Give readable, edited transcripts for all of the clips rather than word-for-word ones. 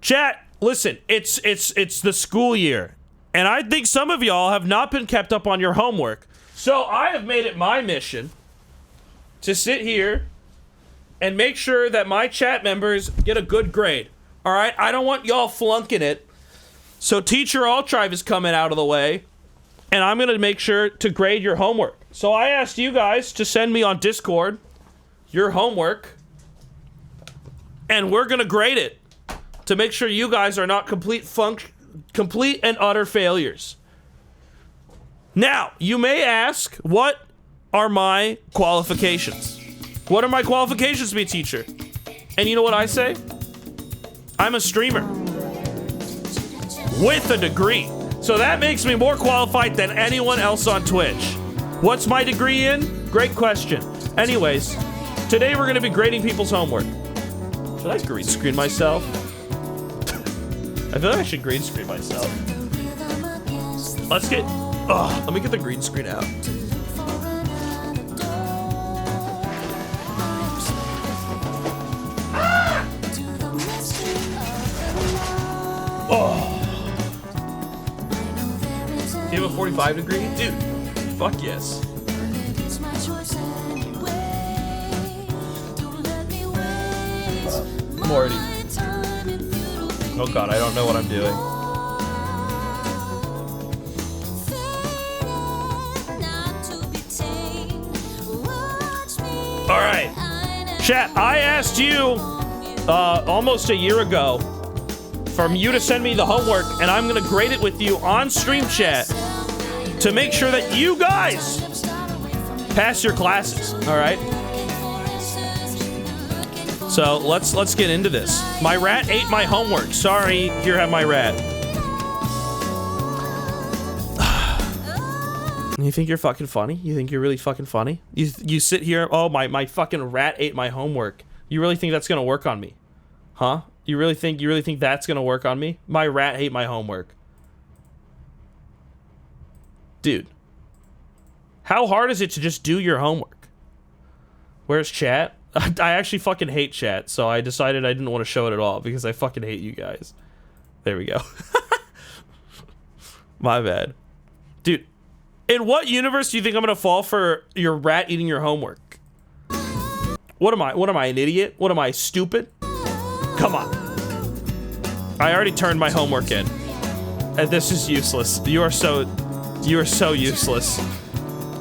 Chat, listen, it's the school year, and I think some of y'all have not been kept up on your homework. So I have made it my mission to sit here and make sure that my chat members get a good grade. All right, I don't want y'all flunking it. So teacher Altrive is coming out of the way, and I'm gonna make sure to grade your homework. So I asked you guys to send me on Discord your homework, and we're gonna grade it to make sure you guys are not complete and utter failures. Now, you may ask, what are my qualifications? What are my qualifications to be a teacher? And you know what I say? I'm a streamer with a degree. So that makes me more qualified than anyone else on Twitch. What's my degree in? Great question. Anyways, today we're gonna be grading people's homework. Should I green screen myself? I feel like I should green screen myself. Let me get the green screen out. Oh. Do you have a 45 degree? Dude, fuck yes. I'm already... Oh god, I don't know what I'm doing. Alright. Chat, I asked you almost a year ago for you to send me the homework, and I'm gonna grade it with you on stream chat to make sure that you guys pass your classes, alright? So let's get into this. My rat ate my homework. Sorry, here have my rat. You think you're fucking funny? You think you're really fucking funny? You sit here, oh my fucking rat ate my homework. You really think that's gonna work on me? Huh? You really think that's gonna work on me? My rat ate my homework. Dude. How hard is it to just do your homework? Where's chat? I actually fucking hate chat, so I decided I didn't want to show it at all because I fucking hate you guys. There we go. My bad. Dude, in what universe do you think I'm gonna fall for your rat eating your homework? What am I, an idiot? What am I, stupid? Come on. I already turned my homework in. And this is useless. You are so useless.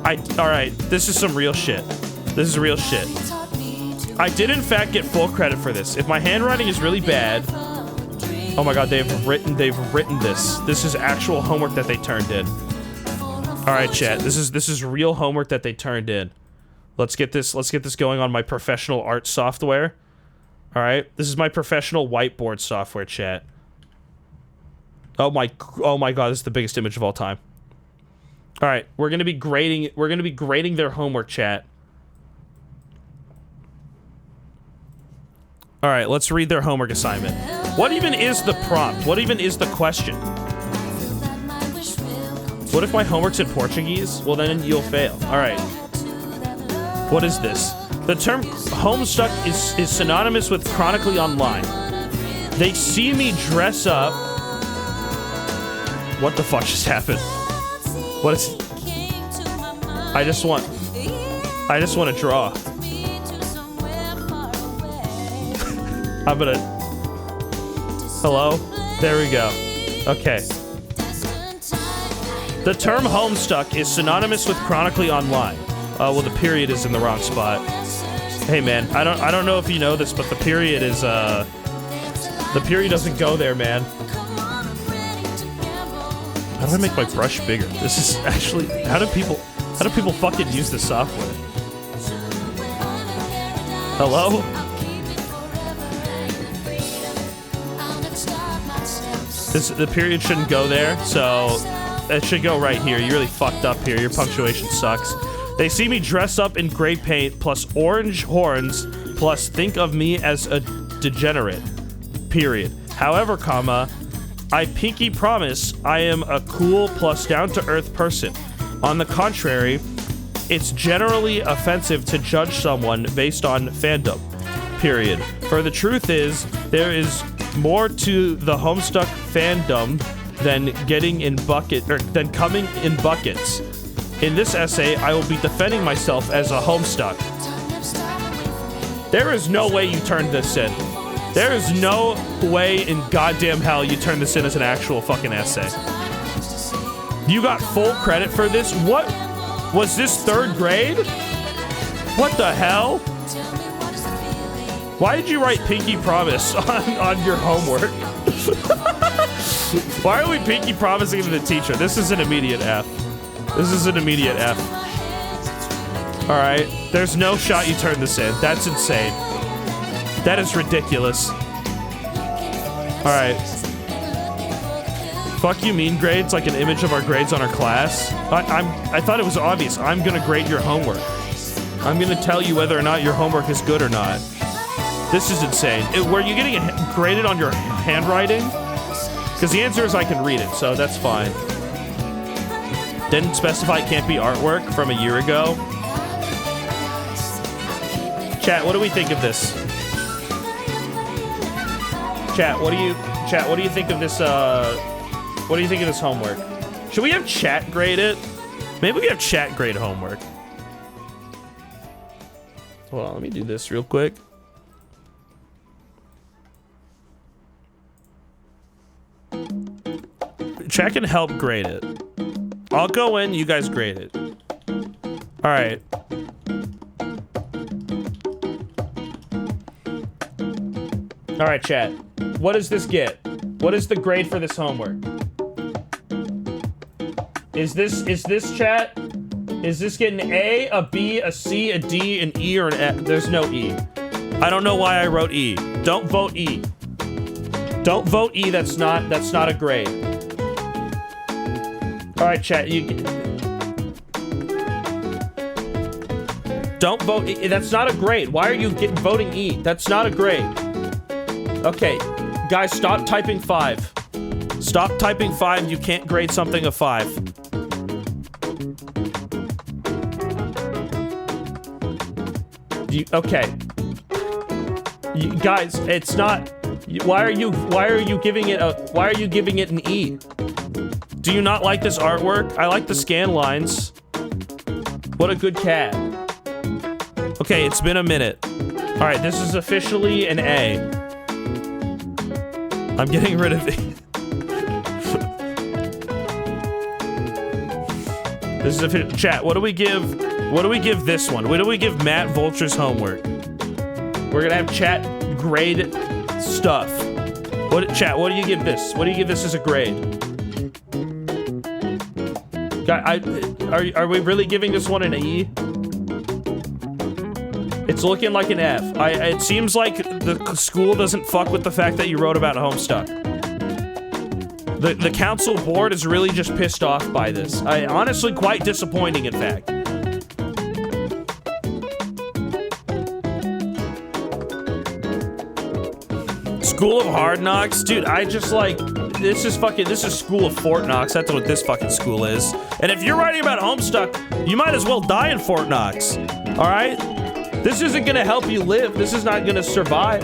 Alright, this is some real shit. This is real shit. I did in fact get full credit for this. If my handwriting is really bad, oh my god, they've written this. This is actual homework that they turned in. All right, chat. This is real homework that they turned in. Let's get this going on my professional art software. All right, this is my professional whiteboard software, chat. Oh my god, this is the biggest image of all time. All right, we're gonna be grading their homework, chat. All right, let's read their homework assignment. What even is the prompt? What even is the question? What if my homework's in Portuguese? Well, then you'll fail. All right. What is this? The term homestuck is synonymous with chronically online. They see me dress up. What the fuck just happened? What is... I just want to draw. I'm gonna... Hello? There we go. Okay. The term homestuck is synonymous with chronically online. Well, the period is in the wrong spot. Hey man, I don't know if you know this, but the period is the period doesn't go there, man. How do I make my brush bigger? This is actually... How do people fucking use this software? Hello? The period shouldn't go there, so it should go right here. You really fucked up here. Your punctuation sucks. They see me dress up in gray paint plus orange horns plus think of me as a degenerate. Period. However, comma, I pinky promise I am a cool plus down-to-earth person. On the contrary, it's generally offensive to judge someone based on fandom. Period. For the truth is, there is more to the Homestuck fandom than than coming in buckets. In this essay, I will be defending myself as a Homestuck. There is no way you turned this in. There is no way in goddamn hell you turned this in as an actual fucking essay. You got full credit for this? What? Was this 3rd grade? What the hell? Why did you write Pinky Promise on your homework? Why are we Pinky Promising to the teacher? This is an immediate F. This is an immediate F. Alright, there's no shot you turn this in. That's insane. That is ridiculous. Alright. Fuck you mean grades, like an image of our grades on our class. I thought it was obvious. I'm gonna grade your homework. I'm gonna tell you whether or not your homework is good or not. This is insane. Were you getting graded on your handwriting? Because the answer is I can read it, so that's fine. Didn't specify it can't be artwork from a year ago. Chat, what do we think of this? Chat, what do you think of this, what do you think of this homework? Should we have chat grade it? Maybe we have chat grade homework. Hold on, let me do this real quick. Chat can help grade it. I'll go in, you guys grade it. Alright. Alright, chat. What does this get? What is the grade for this homework? Is this chat? Is this getting an A, a B, a C, a D, an E, or an F? There's no E. I don't know why I wrote E. Don't vote E. Don't vote E, that's not a grade. Alright, chat, don't vote E. That's not a grade. Why are you voting E? That's not a grade. Okay, guys, stop typing 5. Stop typing 5. You can't grade something a 5. Okay. Guys, it's not. Why are you giving it an E? Do you not like this artwork? I like the scan lines. What a good cat. Okay, it's been a minute. All right, this is officially an A. I'm getting rid of it. This is a chat. What do we give this one? What do we give Matt Vulture's homework? We're gonna have chat grade stuff. Chat, what do you give this? What do you give this as a grade? Are we really giving this one an E? It's looking like an F. It seems like the school doesn't fuck with the fact that you wrote about Homestuck. The council board is really just pissed off by this. Honestly, quite disappointing, in fact. School of Hard Knocks? Dude, I just like... This is School of Fort Knox. That's what this fucking school is. And if you're writing about Homestuck, you might as well die in Fort Knox. Alright? This isn't gonna help you live. This is not gonna survive.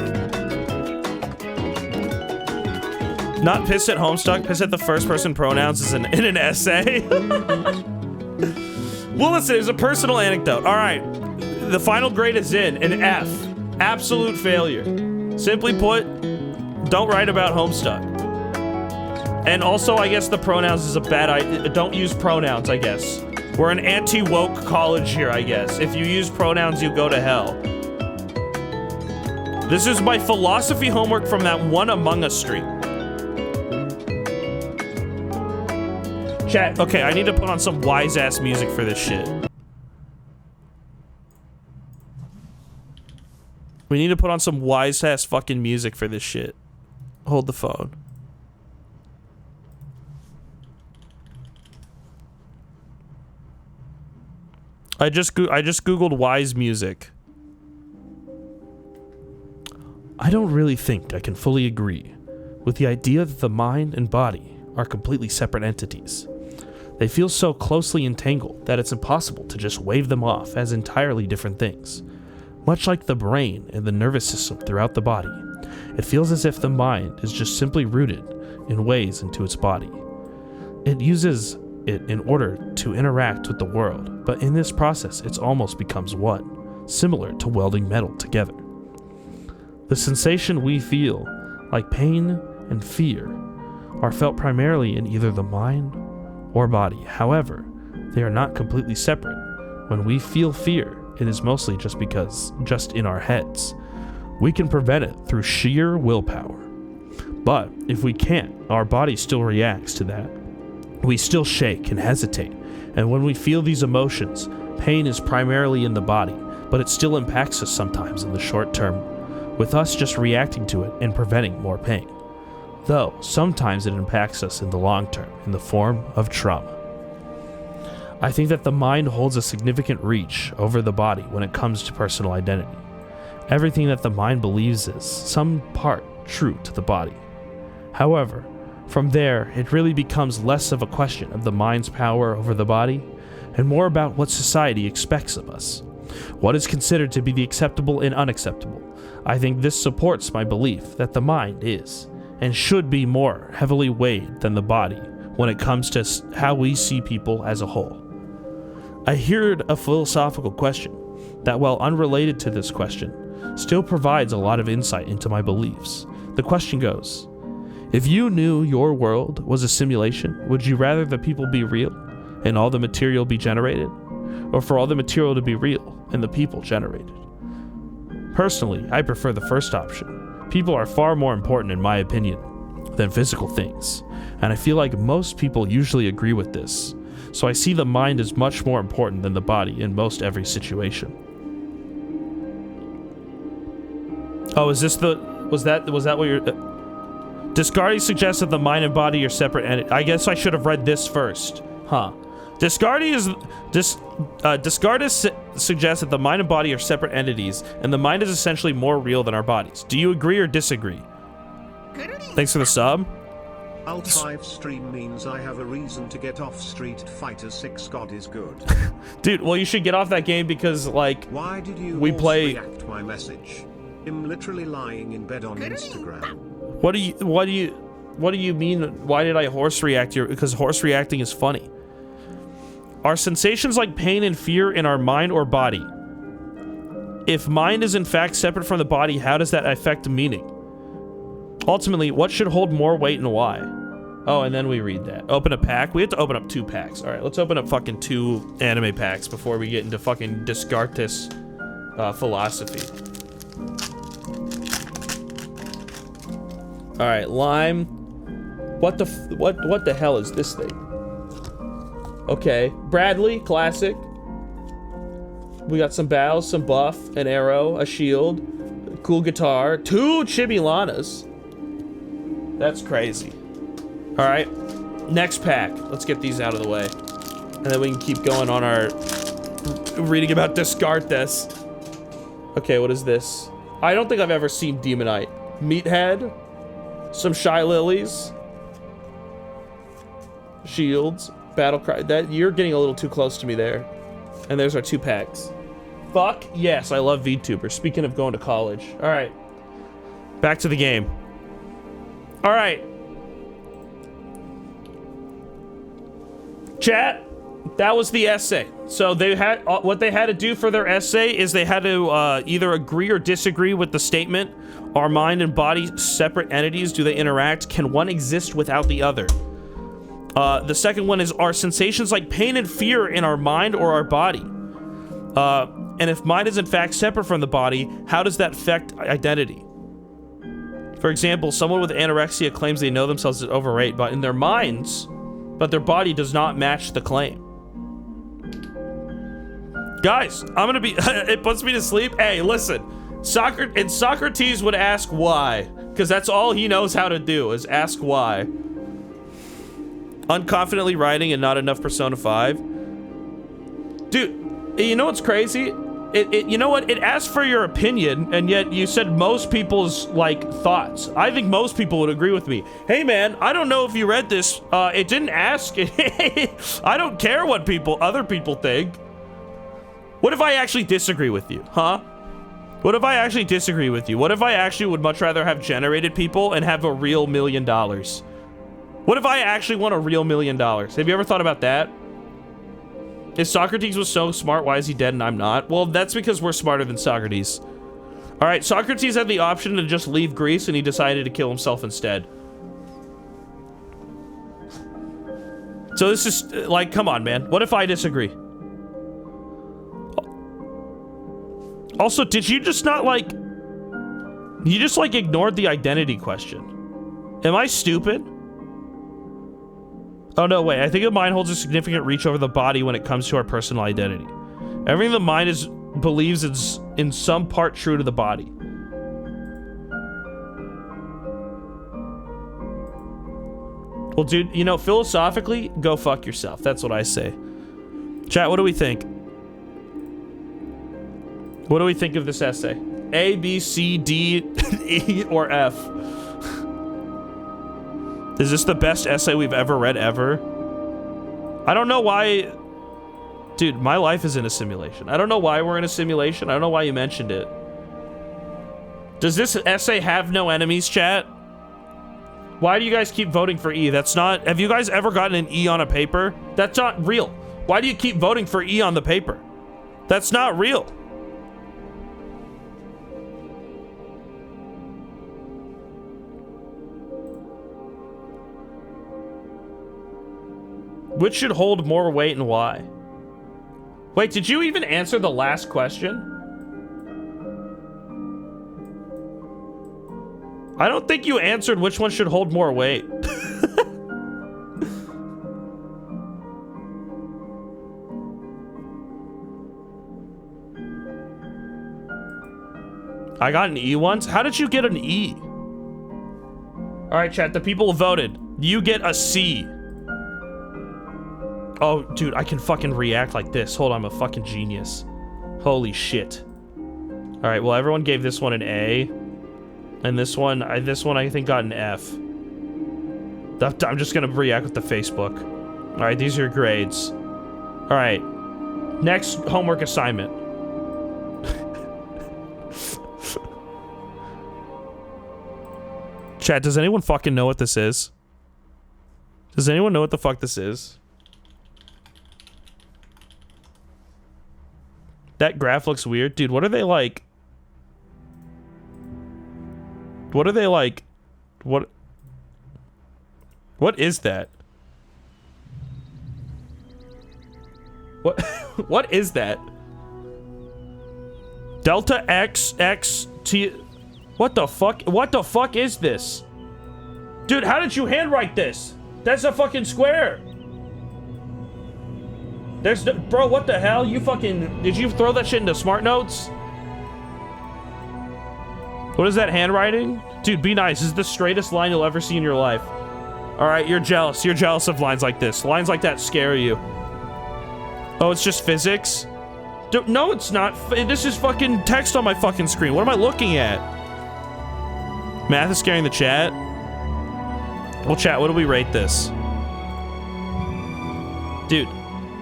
Not piss at Homestuck, piss at the first person pronouns in an essay. Well, listen, it's a personal anecdote. Alright. The final grade is in, an F. Absolute failure. Simply put, don't write about Homestuck. And also, I guess the pronouns is a bad idea. Don't use pronouns, I guess. We're an anti-woke college here, I guess. If you use pronouns, you go to hell. This is my philosophy homework from that one Among Us stream. Chat, okay, I need to put on some wise-ass music for this shit. We need to put on some wise-ass fucking music for this shit. Hold the phone. I just googled wise music. I don't really think I can fully agree with the idea that the mind and body are completely separate entities. They feel so closely entangled that it's impossible to just wave them off as entirely different things. Much like the brain and the nervous system throughout the body, It feels as if the mind is just simply rooted in ways into its body. It uses it in order to interact with the world, but in this process it almost becomes one, similar to welding metal together. The sensation we feel, like pain and fear, are felt primarily in either the mind or body. However, they are not completely separate. When we feel fear, it is mostly just in our heads. We can prevent it through sheer willpower. But if we can't, our body still reacts to that. We still shake and hesitate. And when we feel these emotions, pain is primarily in the body, but it still impacts us sometimes in the short term, with us just reacting to it and preventing more pain. Though sometimes it impacts us in the long term in the form of trauma. I think that the mind holds a significant reach over the body when it comes to personal identity. Everything that the mind believes is some part true to the body. However, from there, it really becomes less of a question of the mind's power over the body and more about what society expects of us. What is considered to be the acceptable and unacceptable. I think this supports my belief that the mind is and should be more heavily weighed than the body when it comes to how we see people as a whole. I heard a philosophical question that, while unrelated to this question, still provides a lot of insight into my beliefs. The question goes, if you knew your world was a simulation, would you rather the people be real and all the material be generated, or for all the material to be real and the people generated? Personally, I prefer the first option. People are far more important, in my opinion, than physical things, and I feel like most people usually agree with this. So I see the mind as much more important than the body in most every situation. Oh, is this was that what you're... Discardi suggests that the mind and body are separate, I guess I should have read this first. Huh. Discardi suggests that the mind and body are separate entities, and the mind is essentially more real than our bodies. Do you agree or disagree? Thanks for the sub. Altrive stream means I have a reason to get off Street Fighter 6. God is good. Dude, well, you should get off that game because, like, why did you react my message? I'm literally lying in bed on Instagram. What do you mean? Why did I horse react? Because horse reacting is funny. Are sensations like pain and fear in our mind or body? If mind is in fact separate from the body, how does that affect meaning? Ultimately, what should hold more weight and why? Oh, and then we read that. Open a pack? We have to open up 2 packs. Alright, let's open up fucking 2 anime packs before we get into fucking Descartes' philosophy. Alright, lime. What the hell is this thing? Okay, Bradley, classic. We got some bows, some buff, an arrow, a shield, a cool guitar, 2 Chibi-Lanas. That's crazy. Alright, next pack. Let's get these out of the way. And then we can keep going on our reading about Descartes. Okay, what is this? I don't think I've ever seen Demonite. Meathead. Some Shy Lilies. Shields. Battle Cry. That, you're getting a little too close to me there. And there's our 2 packs. Fuck yes, I love VTubers. Speaking of going to college. Alright. Back to the game. Alright. Chat, that was the essay. So they had what they had to do for their essay is they had to either agree or disagree with the statement. Are mind and body separate entities? Do they interact? Can one exist without the other? The second one is, are sensations like pain and fear in our mind or our body? And if mind is in fact separate from the body, how does that affect identity? For example, someone with anorexia claims they know themselves as overweight, but in their minds, but their body does not match the claim. Guys, I'm gonna be, it puts me to sleep. Hey, listen, Socrates would ask why, because that's all he knows how to do, is ask why. Unconfidently writing and not enough Persona 5. Dude, you know what's crazy? You know what? It asked for your opinion, and yet you said most people's, like, thoughts. I think most people would agree with me. Hey, man, I don't know if you read this. It didn't ask. I don't care what other people think. What if I actually disagree with you, huh? What if I actually disagree with you? What if I actually would much rather have generated people and have a real $1 million? What if I actually want a real $1 million? Have you ever thought about that? If Socrates was so smart, why is he dead and I'm not? Well, that's because we're smarter than Socrates. All right, Socrates had the option to just leave Greece and he decided to kill himself instead. So this is, like, come on, man. What if I disagree? Also, did you just not, like... You just, like, ignored the identity question. Am I stupid? Oh, no, wait. I think the mind holds a significant reach over the body when it comes to our personal identity. Everything the mind believes is in some part true to the body. Well, dude, you know, philosophically, go fuck yourself. That's what I say. Chat, what do we think? What do we think of this essay? A, B, C, D, E, or F? Is this the best essay we've ever read ever? I don't know why... Dude, my life is in a simulation. I don't know why we're in a simulation. I don't know why you mentioned it. Does this essay have no enemies, chat? Why do you guys keep voting for E? That's not... Have you guys ever gotten an E on a paper? That's not real. Why do you keep voting for E on the paper? That's not real. Which should hold more weight and why? Wait, did you even answer the last question? I don't think you answered which one should hold more weight. I got an E once? How did you get an E? Alright, chat, the people voted. You get a C. Oh, dude, I can fucking react like this. Hold on, I'm a fucking genius. Holy shit. Alright, well, everyone gave this one an A. And this one I think got an F. I'm just gonna react with the Facebook. Alright, these are your grades. Alright. Next homework assignment. Chat, does anyone fucking know what this is? Does anyone know what the fuck this is? That graph looks weird. Dude, what are they like? What are they like? What is that? What is that? Delta X X T. What the fuck? What the fuck is this? Dude, how did you handwrite this? That's a fucking square. There's no, bro, what the hell? You fucking, did you throw that shit into Smart Notes? What is that handwriting? Dude, be nice. This is the straightest line you'll ever see in your life. All right, you're jealous. You're jealous of lines like this. Lines like that scare you. Oh, it's just physics? Dude, no, it's not. This is fucking text on my fucking screen. What am I looking at? Math is scaring the chat. Well, chat, what do we rate this? Dude,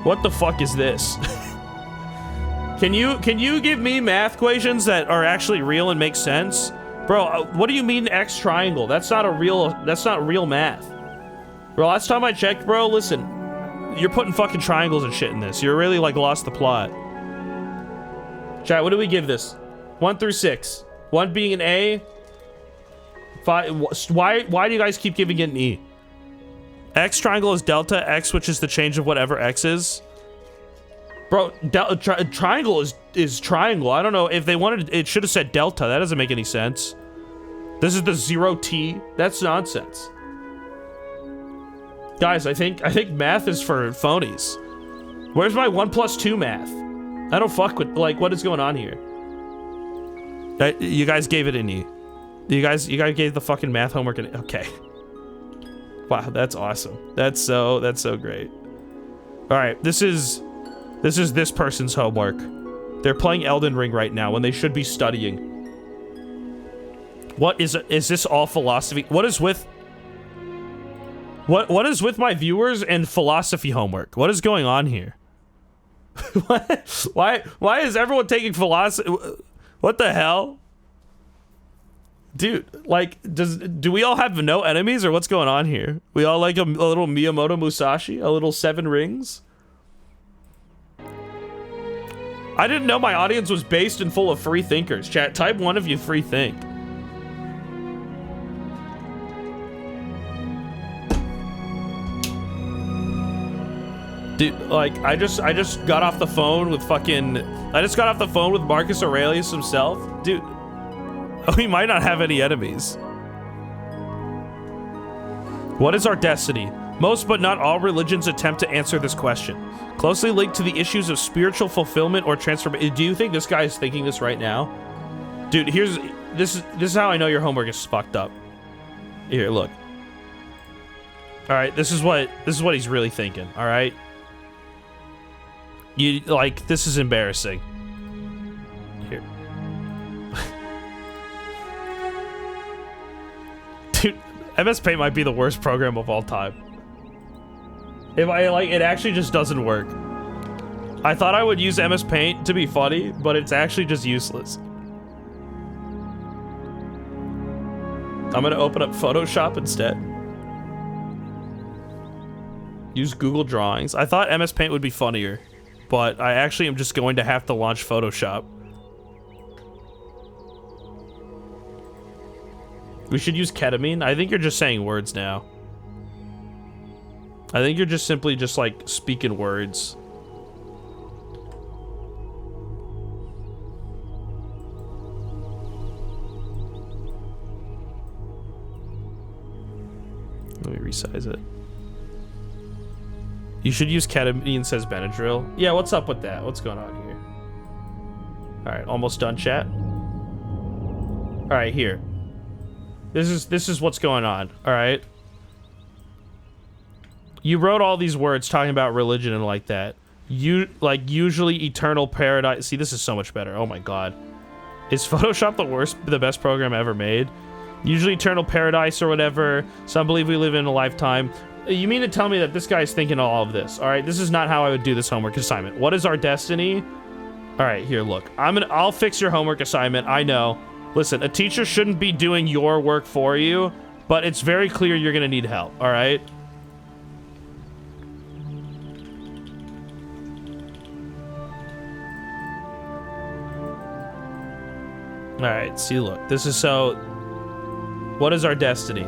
what the fuck is this? Can you give me math equations that are actually real and make sense? Bro, what do you mean X triangle? That's not real math. Bro, last time I checked, bro, listen. You're putting fucking triangles and shit in this. You're really like lost the plot. Chat, what do we give this? 1 through 6. 1 being an A. 5. Why do you guys keep giving it an E? X triangle is delta, X, which is the change of whatever X is. Bro, triangle is triangle. I don't know if they wanted it should have said delta. That doesn't make any sense. This is the 0T. That's nonsense. Guys, I think math is for phonies. Where's my 1 plus 2 math? I don't fuck with, like, what is going on here? You guys gave it an E. You guys gave the fucking math homework an E. Okay. Wow, that's awesome. That's so great. All right, this is this person's homework. They're playing Elden Ring right now when they should be studying. What is this all philosophy? What is with my viewers and philosophy homework? What is going on here? Why is everyone taking philosophy? What the hell? Dude, like, do we all have no enemies or what's going on here? We all like a little Miyamoto Musashi? A little 7 rings? I didn't know my audience was based and full of free thinkers. Chat, type 1 if you free think. Dude, like, I just got off the phone with Marcus Aurelius himself. Dude, we might not have any enemies. What is our destiny? Most but not all religions attempt to answer this question. Closely linked to the issues of spiritual fulfillment or transformation. Do you think this guy is thinking this right now? Dude, this is how I know your homework is fucked up. Here, look. All right, this is what he's really thinking, all right? You, like, this is embarrassing. Here. Dude, MS Paint might be the worst program of all time. If I, like, it actually just doesn't work. I thought I would use MS Paint to be funny, but it's actually just useless. I'm gonna open up Photoshop instead. Use Google Drawings. I thought MS Paint would be funnier, but I actually am just going to have to launch Photoshop. We should use ketamine. I think you're just saying words now. I think you're just simply just like speaking words. Let me resize it. You should use ketamine, says Benadryl. Yeah, what's up with that? What's going on here? All right, almost done, chat. All right, here. This is what's going on. All right. You wrote all these words talking about religion and like that. You like usually eternal paradise. See, this is so much better. Oh my god. Is Photoshop the best program ever made? Usually eternal paradise or whatever. Some believe we live in a lifetime. You mean to tell me that this guy's thinking all of this? All right, this is not how I would do this homework assignment. What is our destiny? All right, here, look. I'll fix your homework assignment. I know. Listen, a teacher shouldn't be doing your work for you, but it's very clear you're gonna need help. All right. All right. See, look. This is so. What is our destiny?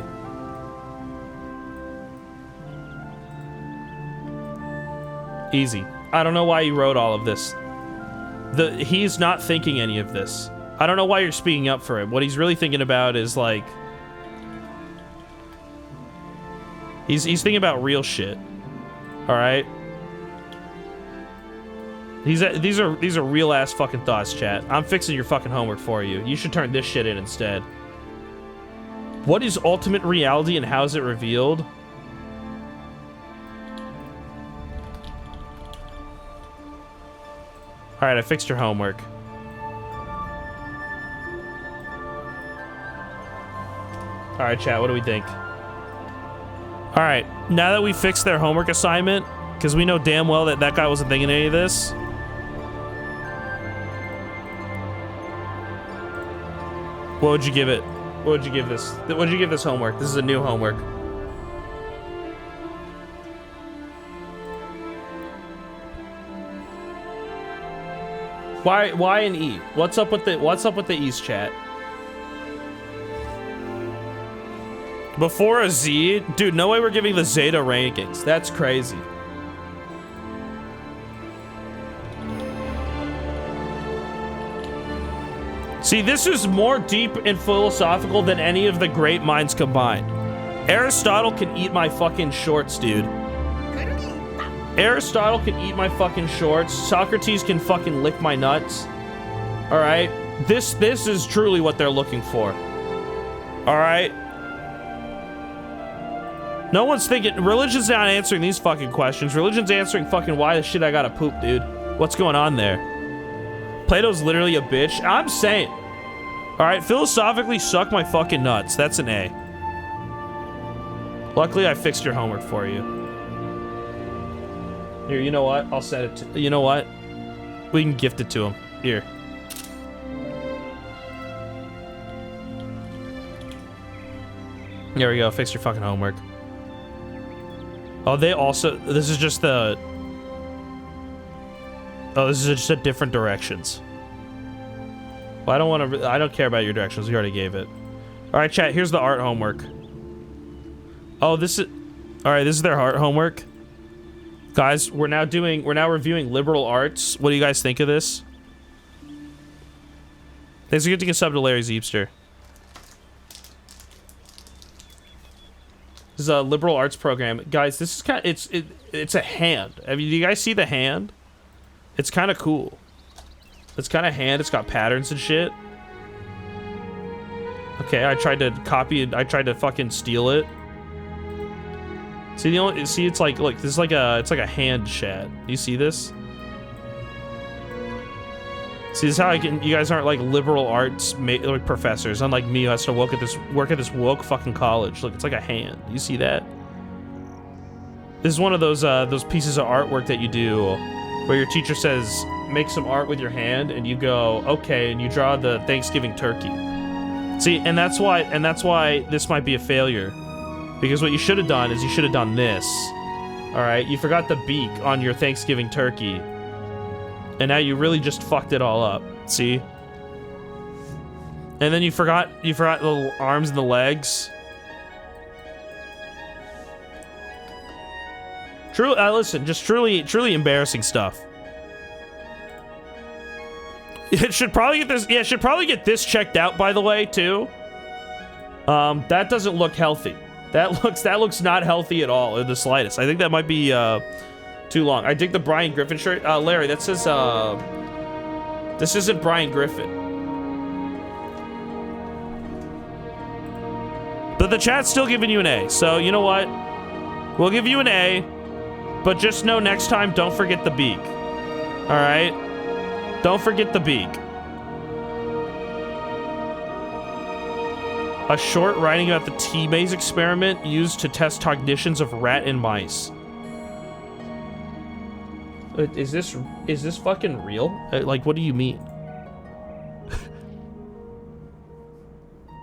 Easy. I don't know why you wrote all of this. He's not thinking any of this. I don't know why you're speaking up for him. What he's really thinking about is like... He's thinking about real shit. Alright? These are real ass fucking thoughts, chat. I'm fixing your fucking homework for you. You should turn this shit in instead. What is ultimate reality and how is it revealed? Alright, I fixed your homework. Alright, chat, what do we think? Alright, now that we fixed their homework assignment, because we know damn well that that guy wasn't thinking any of this. What would you give it? What would you give this? What would you give this homework? This is a new homework. Why an E? What's up with the E's, chat? Before a Z? Dude, no way we're giving the Zeta rankings. That's crazy. See, this is more deep and philosophical than any of the great minds combined. Aristotle can eat my fucking shorts, dude. Aristotle can eat my fucking shorts. Socrates can fucking lick my nuts. Alright? This is truly what they're looking for. Alright? No one's thinking... Religion's not answering these fucking questions. Religion's answering fucking why the shit I gotta poop, dude. What's going on there? Plato's literally a bitch. I'm saying. Alright, philosophically suck my fucking nuts. That's an A. Luckily, I fixed your homework for you. Here, you know what? I'll send it to... You know what? We can gift it to him. Here. There we go. Fix your fucking homework. Oh, they also... This is just the... Oh, this is just a different directions. Well, I don't want to... I don't care about your directions. We already gave it. Alright, chat. Here's the art homework. Oh, this is... Alright, this is their art homework. Guys, we're now reviewing liberal arts. What do you guys think of this? Thanks for getting a sub to Larry Zeepster. This is a liberal arts program. Guys, this is kind of... It's a hand. I mean, do you guys see the hand? It's kind of cool. It's kind of hand. It's got patterns and shit. Okay, I tried to copy it. I tried to fucking steal it. See, it's like, look, this is like it's like a hand chat. You see this? See, this is how you guys aren't like liberal arts like professors, unlike me who has to work at this woke fucking college. Look, it's like a hand. You see that? This is one of those pieces of artwork that you do where your teacher says, make some art with your hand, and you go, okay, and you draw the Thanksgiving turkey. See, and that's why this might be a failure. Because what you should have done is you should have done this. Alright, you forgot the beak on your Thanksgiving turkey. And now you really just fucked it all up. See? And then you forgot the arms and the legs. True, listen, just truly embarrassing stuff. It should probably get this, yeah, it should probably get this checked out, by the way, too. That doesn't look healthy. That looks not healthy at all, in the slightest. I think that might be, too long. I dig the Brian Griffin shirt. Larry, that says, this isn't Brian Griffin. But the chat's still giving you an A, so you know what? We'll give you an A, but just know next time, don't forget the beak. Alright? Don't forget the beak. A short writing about the T-maze experiment used to test cognitions of rat and mice. Is this fucking real? Like, what do you mean?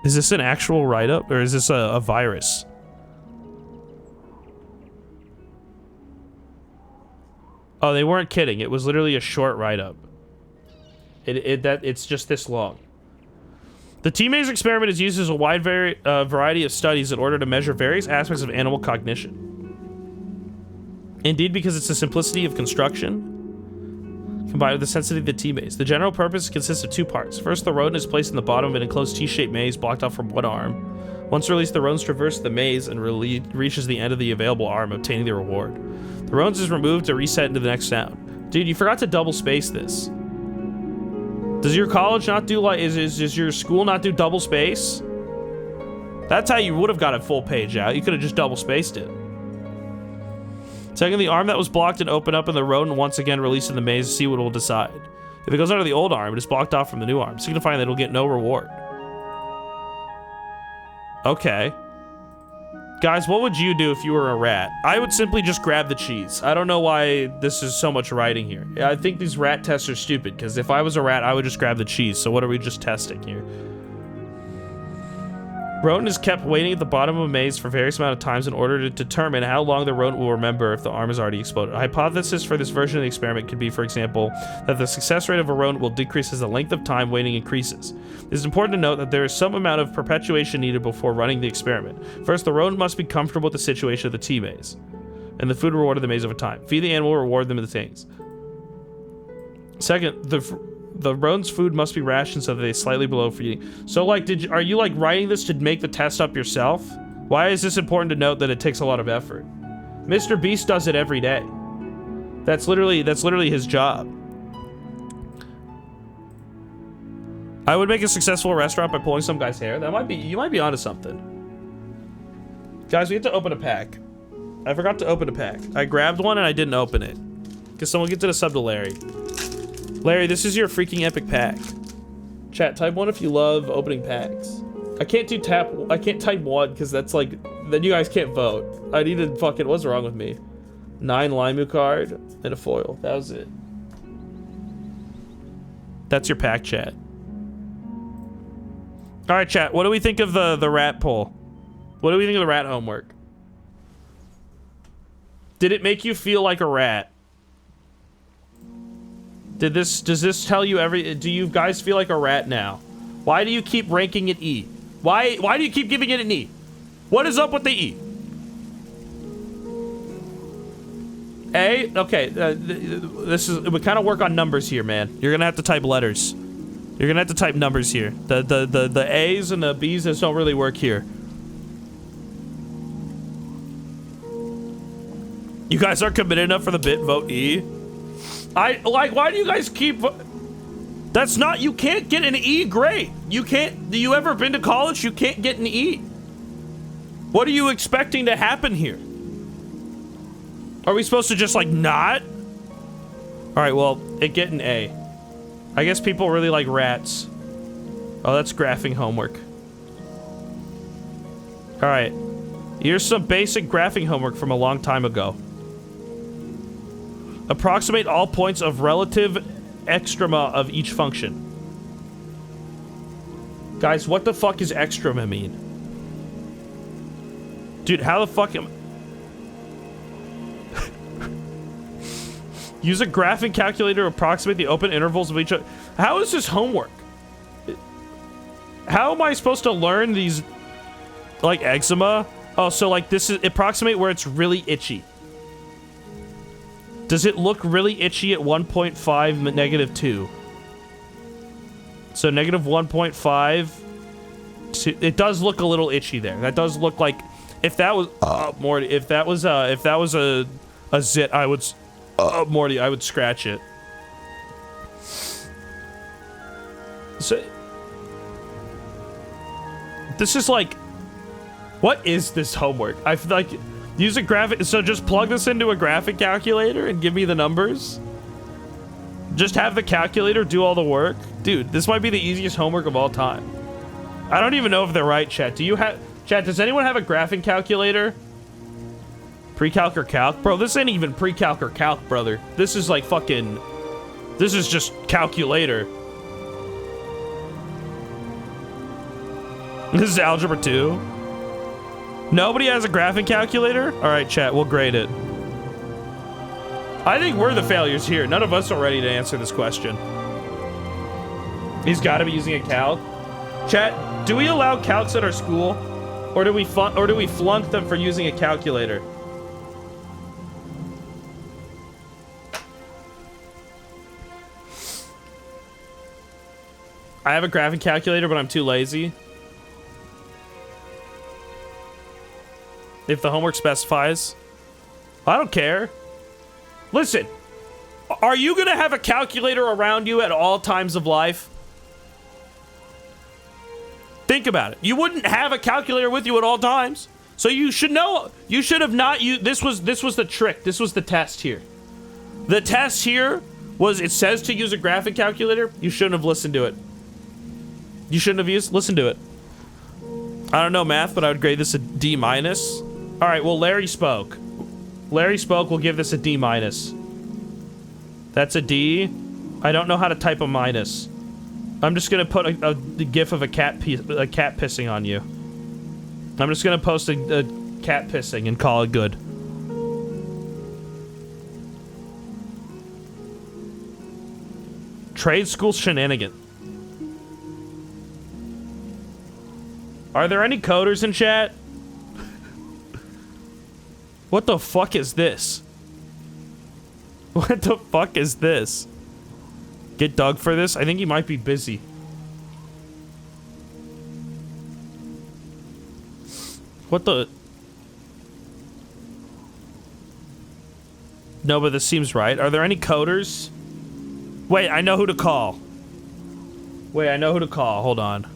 Is this an actual write-up, or is this a virus? Oh, they weren't kidding. It was literally a short write-up. It's just this long. The T-maze experiment is used as a wide variety of studies in order to measure various aspects of animal cognition. Indeed, because it's the simplicity of construction combined with the sensitivity of the T-maze. The general purpose consists of two parts. First, the rodent is placed in the bottom of an enclosed T-shaped maze blocked off from one arm. Once released, the rodent traverses the maze and reaches the end of the available arm, obtaining the reward. The rodent is removed to reset into the next sound. Dude, you forgot to double space this. Does your college not do, like, is your school not do double space? That's how you would have got a full page out. You could have just double spaced it. Second, the arm that was blocked and open up, and the rodent once again released in the maze to see what it will decide. If it goes under the old arm, it is blocked off from the new arm, signifying that it will get no reward. Okay. Guys, what would you do if you were a rat? I would simply just grab the cheese. I don't know why this is so much writing here. I think these rat tests are stupid, because if I was a rat, I would just grab the cheese. So what are we just testing here? Rodent is kept waiting at the bottom of a maze for various amount of times in order to determine how long the rodent will remember if the arm is already exploded. A hypothesis for this version of the experiment could be, for example, that the success rate of a rodent will decrease as the length of time waiting increases. It is important to note that there is some amount of perpetuation needed before running the experiment. First, the rodent must be comfortable with the situation of the T-maze, and the food reward of the maze over time. Feed the animal, reward them with the things. Second, the rodent's food must be rationed so that they slightly below feeding. So, like, are you, like, writing this to make the test up yourself? Why is this important to note that it takes a lot of effort? Mr. Beast does it every day. That's literally his job. I would make a successful restaurant by pulling some guy's hair. You might be onto something. Guys, we have to open a pack. I forgot to open a pack. I grabbed one and I didn't open it. Because someone get to the sub to Larry. Larry, this is your freaking epic pack. Chat, type 1 if you love opening packs. I can't type 1 because that's like, then you guys can't vote. I needed fucking, what's wrong with me? 9 Limu card and a foil. That was it. That's your pack, chat. Alright, chat, what do we think of the rat poll? What do we think of the rat homework? Did it make you feel like a rat? Does this tell you do you guys feel like a rat now? Why do you keep ranking it E? Why do you keep giving it an E? What is up with the E? A? Okay, we kind of work on numbers here, man. You're gonna have to type letters. You're gonna have to type numbers here. The A's and the B's just don't really work here. You guys aren't committed enough for the bit, vote E. Why do you guys keep... That's not... You can't get an E grade. You can't... You ever been to college? You can't get an E. What are you expecting to happen here? Are we supposed to just, like, not? Alright, well, get an A. I guess people really like rats. Oh, that's graphing homework. Alright. Here's some basic graphing homework from a long time ago. Approximate all points of relative extrema of each function. Guys, what the fuck is extrema mean? Dude, how the fuck am... Use a graphing calculator to approximate the open intervals of each... How is this homework? How am I supposed to learn these... Like, eczema? Oh, so, like, this is... Approximate where it's really itchy. Does it look really itchy at 1.5 negative 2? So negative 1.5... It does look a little itchy there. That does look like... If that was... Morty, if that was a zit, I would... Morty, I would scratch it. So... This is like... What is this homework? I feel like... Use a graphic... So just plug this into a graphic calculator and give me the numbers? Just have the calculator do all the work? Dude, this might be the easiest homework of all time. I don't even know if they're right, chat. Do you have... Chat, does anyone have a graphing calculator? Pre-calc or calc? Bro, this ain't even pre-calc or calc, brother. This is like fucking... This is just calculator. This is algebra 2. Nobody has a graphing calculator? Alright, chat, we'll grade it. I think we're the failures here. None of us are ready to answer this question. He's gotta be using a calc. Chat, do we allow calcs at our school? Or do we flunk them for using a calculator? I have a graphing calculator, but I'm too lazy. If the homework specifies. I don't care. Listen, are you gonna have a calculator around you at all times of life? Think about it. You wouldn't have a calculator with you at all times. So you should know, you should have not used, this was the trick. This was the test here. The test here was, it says to use a graphic calculator. You shouldn't have listened to it. You shouldn't have listened to it. I don't know math, but I would grade this a D-. All right, well, Larry spoke. Larry spoke, we'll give this a D-. That's a D. I don't know how to type a minus. I'm just gonna put a gif of a cat pissing on you. I'm just gonna post a cat pissing and call it good. Trade school shenanigan. Are there any coders in chat? What the fuck is this? What the fuck is this? Get Doug for this? I think he might be busy. What the... No, but this seems right. Are there any coders? Wait, I know who to call. Wait, I know who to call. Hold on.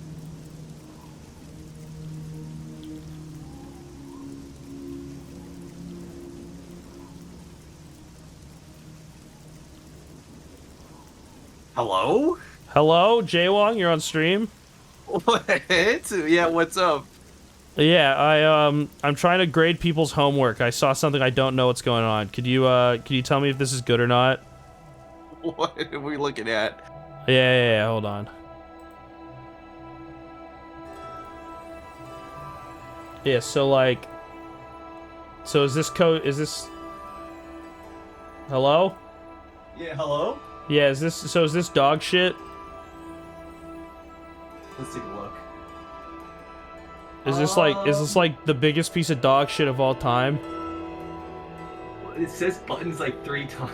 Hello? Hello, Jaywong, you're on stream. What? Yeah, what's up? Yeah, I'm trying to grade people's homework. I saw something, I don't know what's going on. Could you tell me if this is good or not? What are we looking at? Yeah, hold on. Yeah, so like, so is this code, is this, hello? Yeah, hello? Yeah, is this dog shit? Let's take a look. Is this like the biggest piece of dog shit of all time? It says buttons like 3 times.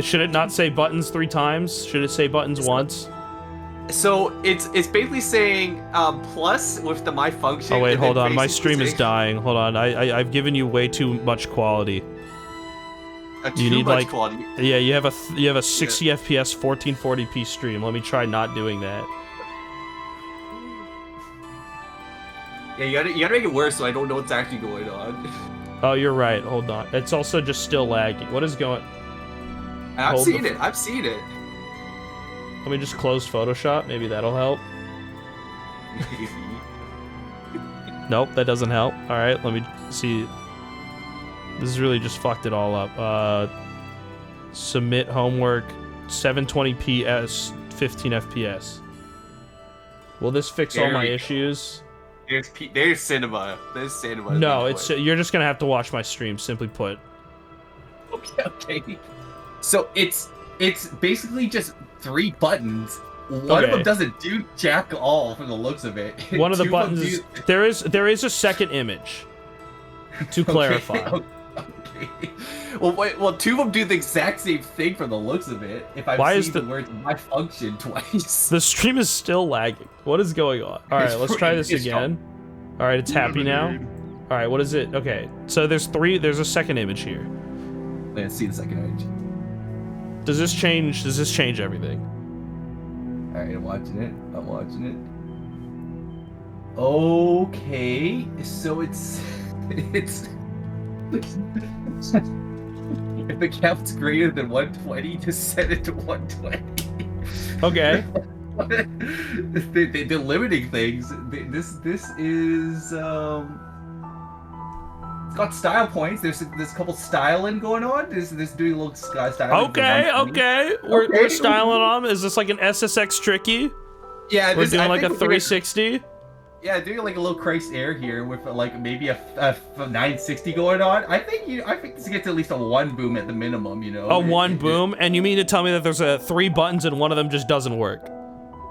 Should it not say buttons 3 times? Should it say buttons once? So it's basically saying plus with the my function. Oh wait, and then hold on. My basically stream is saying- dying. Hold on. I've given you way too much quality. Too need, much like- quality. Yeah, you have a 60 FPS 1440p stream. Let me try not doing that. Yeah, you gotta make it worse so I don't know what's actually going on. Oh, you're right. Hold on. It's also just still lagging. What is going? I've Hold seen the- it. I've seen it. Let me just close Photoshop. Maybe that'll help. Nope, that doesn't help. All right, let me see. This has really just fucked it all up. Submit homework, 720p s 15 FPS. Will this fix all There my we go. issues? There's cinema. There's cinema. No, it's you're just gonna have to watch my stream. Simply put. okay. So it's basically just 3 buttons. One of Okay. them doesn't do jack all from the looks of it. One of the 2 buttons them is do- there is a second image. To clarify. Okay. Well, 2 of them do the exact same thing from the looks of it. If I Why see is the the- words my function twice. The stream is still lagging. What is going on? All right, It's let's try pretty- this it's again. All right, it's happy now. All right, what is it? Okay, so there's a second image here. Let's see the second image. Does this change everything? All right, I'm watching it. Okay, so it's if the count's greater than 120, just set it to 120. Okay. They're limiting things. This is it's got style points. There's a couple styling going on. There's doing a little styling. Okay. We're styling them. Is this like an SSX tricky? Yeah, We're this, doing I like a think we're 360. Yeah, doing like a little Christ air here with like maybe a 960 going on. I think this gets at least a 1 boom at the minimum. You know. A 1 boom, and you mean to tell me that there's 3 buttons and one of them just doesn't work?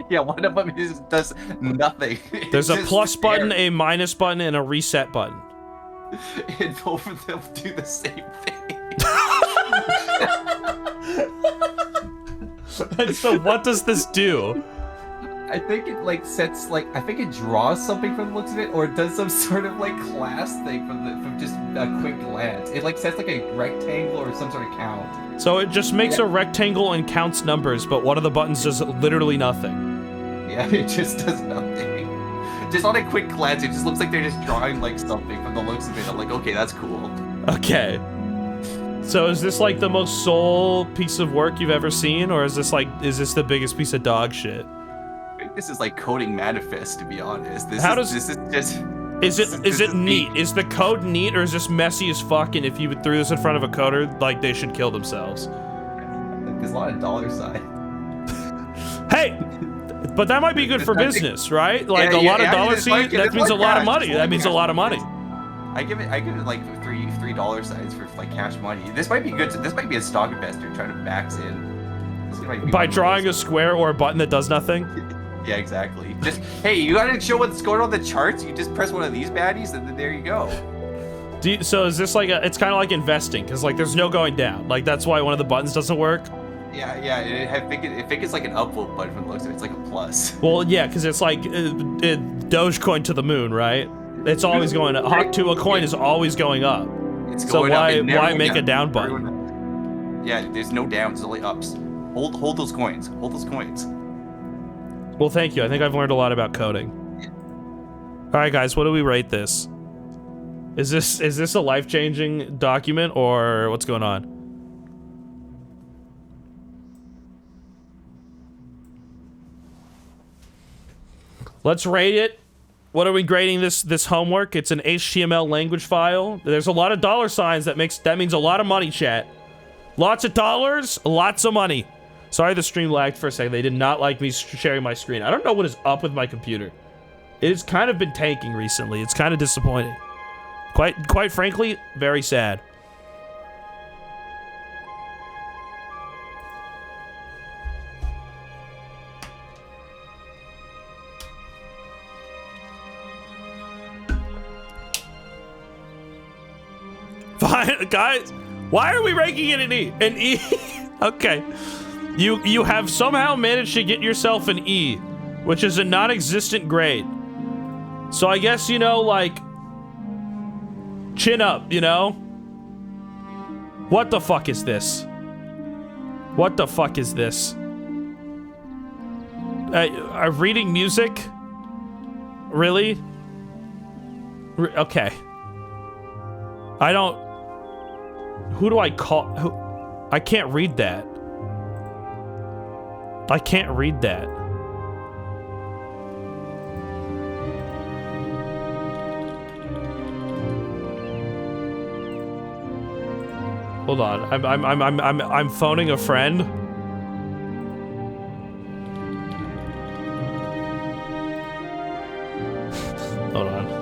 Yeah, one of them just does nothing. There's a It's plus just button, air. a minus button, and a reset button. And both of them do the same thing. And so what does this do? I think it like sets like I think it draws something from the looks of it, or it does some sort of like class thing from just a quick glance. It like sets like a rectangle or some sort of count. So it just makes a rectangle and counts numbers, but one of the buttons does literally nothing. Yeah, it just does nothing. Just on a quick glance, it just looks like they're just drawing like something from the looks of it. I'm like, okay, that's cool. Okay. So is this like the most soul piece of work you've ever seen, or is this the biggest piece of dog shit? I think this is like coding manifest, to be honest. This is just. Is it neat? Is the code neat, or is this messy as fuck? And if you threw this in front of a coder, like they should kill themselves. There's a lot of dollar sign. Hey, but that might be good for business, right? Like Yeah, a lot of yeah, dollars. That means a lot of money. That means a lot of money. I give it like $3 signs for like cash money. This might be good. This might be a stock investor trying to max in. This might be By one of drawing a those. square or a button that does nothing. Yeah, exactly. Just hey, you gotta show what's going on the charts. You just press one of these baddies, and then there you go. So is this like it's kind of like investing, because like there's no going down. Like that's why one of the buttons doesn't work. Yeah. I think it's like an upvote button from the looks of it. It's like a plus. Well, yeah, because it's like Dogecoin to the moon, right? It's always going up. Hawk to a coin is always going up. It's So going up. It never why went make a down. down button? Yeah, there's no downs, only ups. Hold those coins. Hold those coins. Well, thank you. I think I've learned a lot about coding. All right, guys, what do we rate this? Is this a life-changing document, or what's going on? Let's rate it. What are we grading this homework? It's an HTML language file. There's a lot of dollar signs. That means a lot of money, chat. Lots of dollars, lots of money. Sorry the stream lagged for a second. They did not like me sharing my screen. I don't know what is up with my computer. It's kind of been tanking recently. It's kind of disappointing. Quite frankly, very sad. Fine, guys. Why are we ranking it an E? An E? Okay. You have somehow managed to get yourself an E, which is a non-existent grade. So I guess, you know, like, chin up, you know? What the fuck is this? What the fuck is this? Reading music? Really? Okay. I don't... Who do I call... Who? I can't read that. I can't read that. Hold on. I'm phoning a friend. Hold on.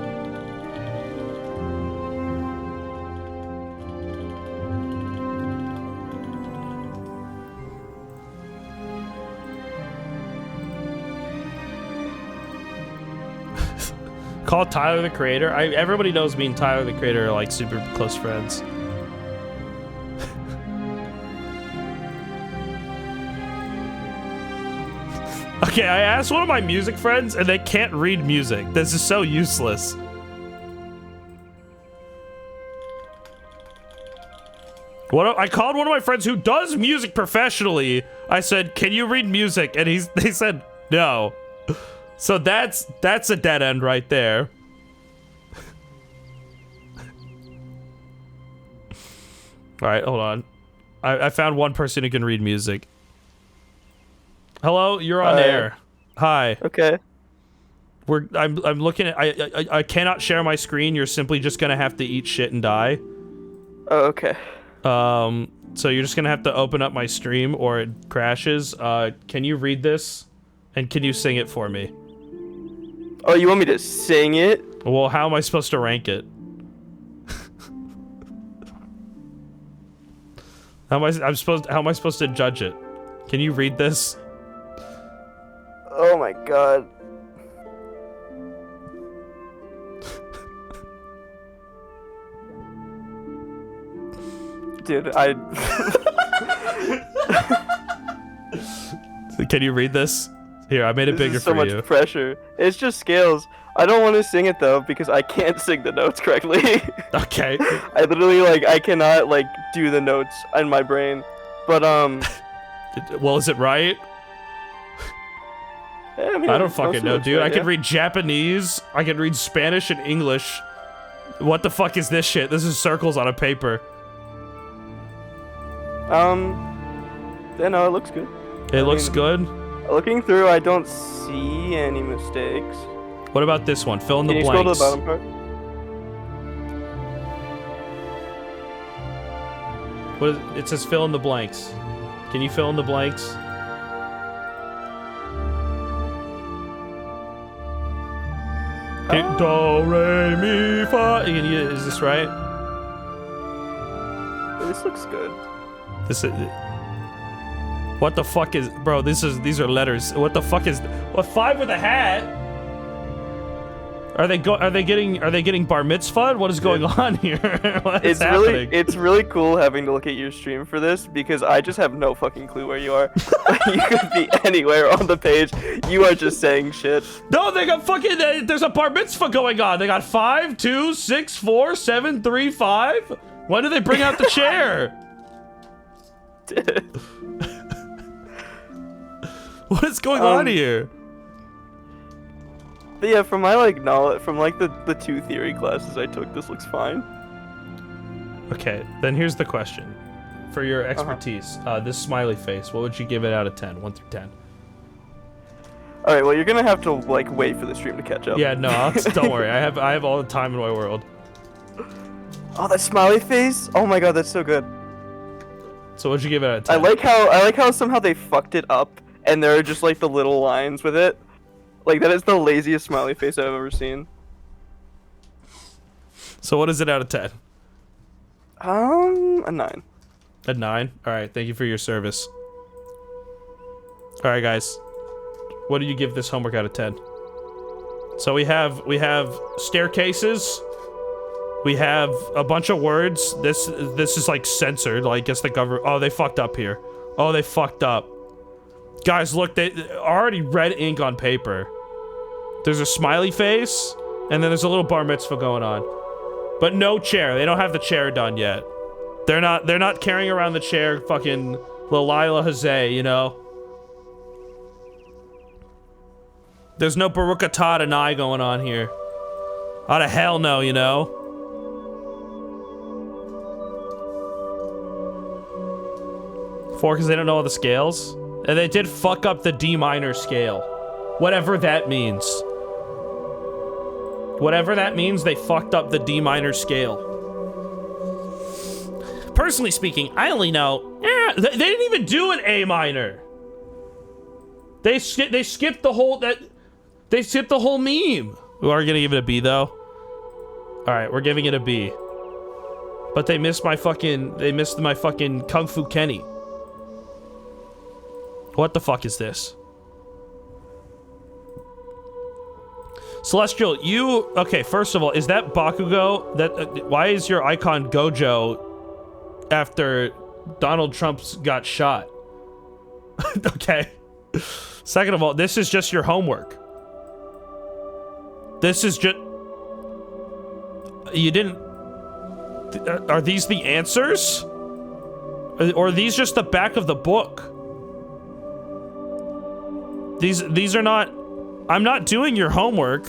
Call Tyler the Creator. Everybody knows me and Tyler the Creator are like super close friends. Okay, I asked one of my music friends and they can't read music. This is so useless. I called one of my friends who does music professionally. I said, "Can you read music?" And they said no. So that's a dead end right there. All right, hold on. I found one person who can read music. Hello, you're on air. Hi. Okay. I'm looking at I cannot share my screen. You're simply just gonna have to eat shit and die. Oh, okay. So you're just gonna have to open up my stream or it crashes. Can you read this? And can you sing it for me? Oh, you want me to sing it? Well, how am I supposed to rank it? How am I supposed to judge it? Can you read this? Oh my god. Dude, Can you read this? Here, I made it bigger so for you. much pressure. It's just scales. I don't want to sing it though because I can't sing the notes correctly. Okay. I literally I cannot do the notes in my brain. But Well, is it right? I mean, I don't fucking know, dude. Right, I can read Japanese. I can read Spanish and English. What the fuck is this shit? This is circles on a paper. Yeah, no, it looks good. It looks good. Looking through, I don't see any mistakes. What about this one? Fill in the Can you blanks. scroll to the bottom part? What is it? It says fill in the blanks. Can you fill in the blanks? Do, re, mi, fa. Is this right? This looks good. This is. What the fuck is, bro? These are letters. What the fuck is? What, 5 with a hat? Are they getting bar mitzvah? What is going on here? What is happening? It's really cool having to look at your stream for this because I just have no fucking clue where you are. You could be anywhere on the page. You are just saying shit. No, they got fucking. There's a bar mitzvah going on. They got 5, 2, 6, 4, 7, 3, 5. When do they bring out the chair? What is going on here? But yeah, from my knowledge, from the 2 theory classes I took, this looks fine. Okay, then here's the question. For your expertise, this smiley face, what would you give it out of 10? 1 through 10. All right, well you're gonna have to wait for the stream to catch up. Yeah, no, don't worry. I have all the time in my world. Oh, that smiley face! Oh my god, that's so good. So what'd you give it out of 10? I like how somehow they fucked it up, and there are just the little lines with it. Like, that is the laziest smiley face I've ever seen. So what is it out of 10? A 9. A 9? Alright, thank you for your service. Alright, guys. What do you give this homework out of 10? So we have staircases. We have a bunch of words. This is like censored. Like, I guess the government. Oh, they fucked up here. Oh, they fucked up. Guys, look, they already red ink on paper. There's a smiley face, and then there's a little bar mitzvah going on. But no chair. They don't have the chair done yet. They're not carrying around the chair fucking Lila Hazay, you know? There's no Baruch Atah and I going on here. Out of hell no, you know? Four, because they don't know all the scales. And they did fuck up the D minor scale. Whatever that means. Whatever that means, they fucked up the D minor scale. Personally speaking, I only know... they didn't even do an A minor. They skipped the whole... They skipped the whole meme. We are gonna give it a B, though. Alright, we're giving it a B. But they missed my fucking... They missed my fucking Kung Fu Kenny. What the fuck is this? Celestial, you... Okay, first of all, is that Bakugo? That why is your icon Gojo after Donald Trump's got shot? Okay. Second of all, this is just your homework. This is just... You didn't... Are these the answers? Or are these just the back of the book? These are not... I'm not doing your homework.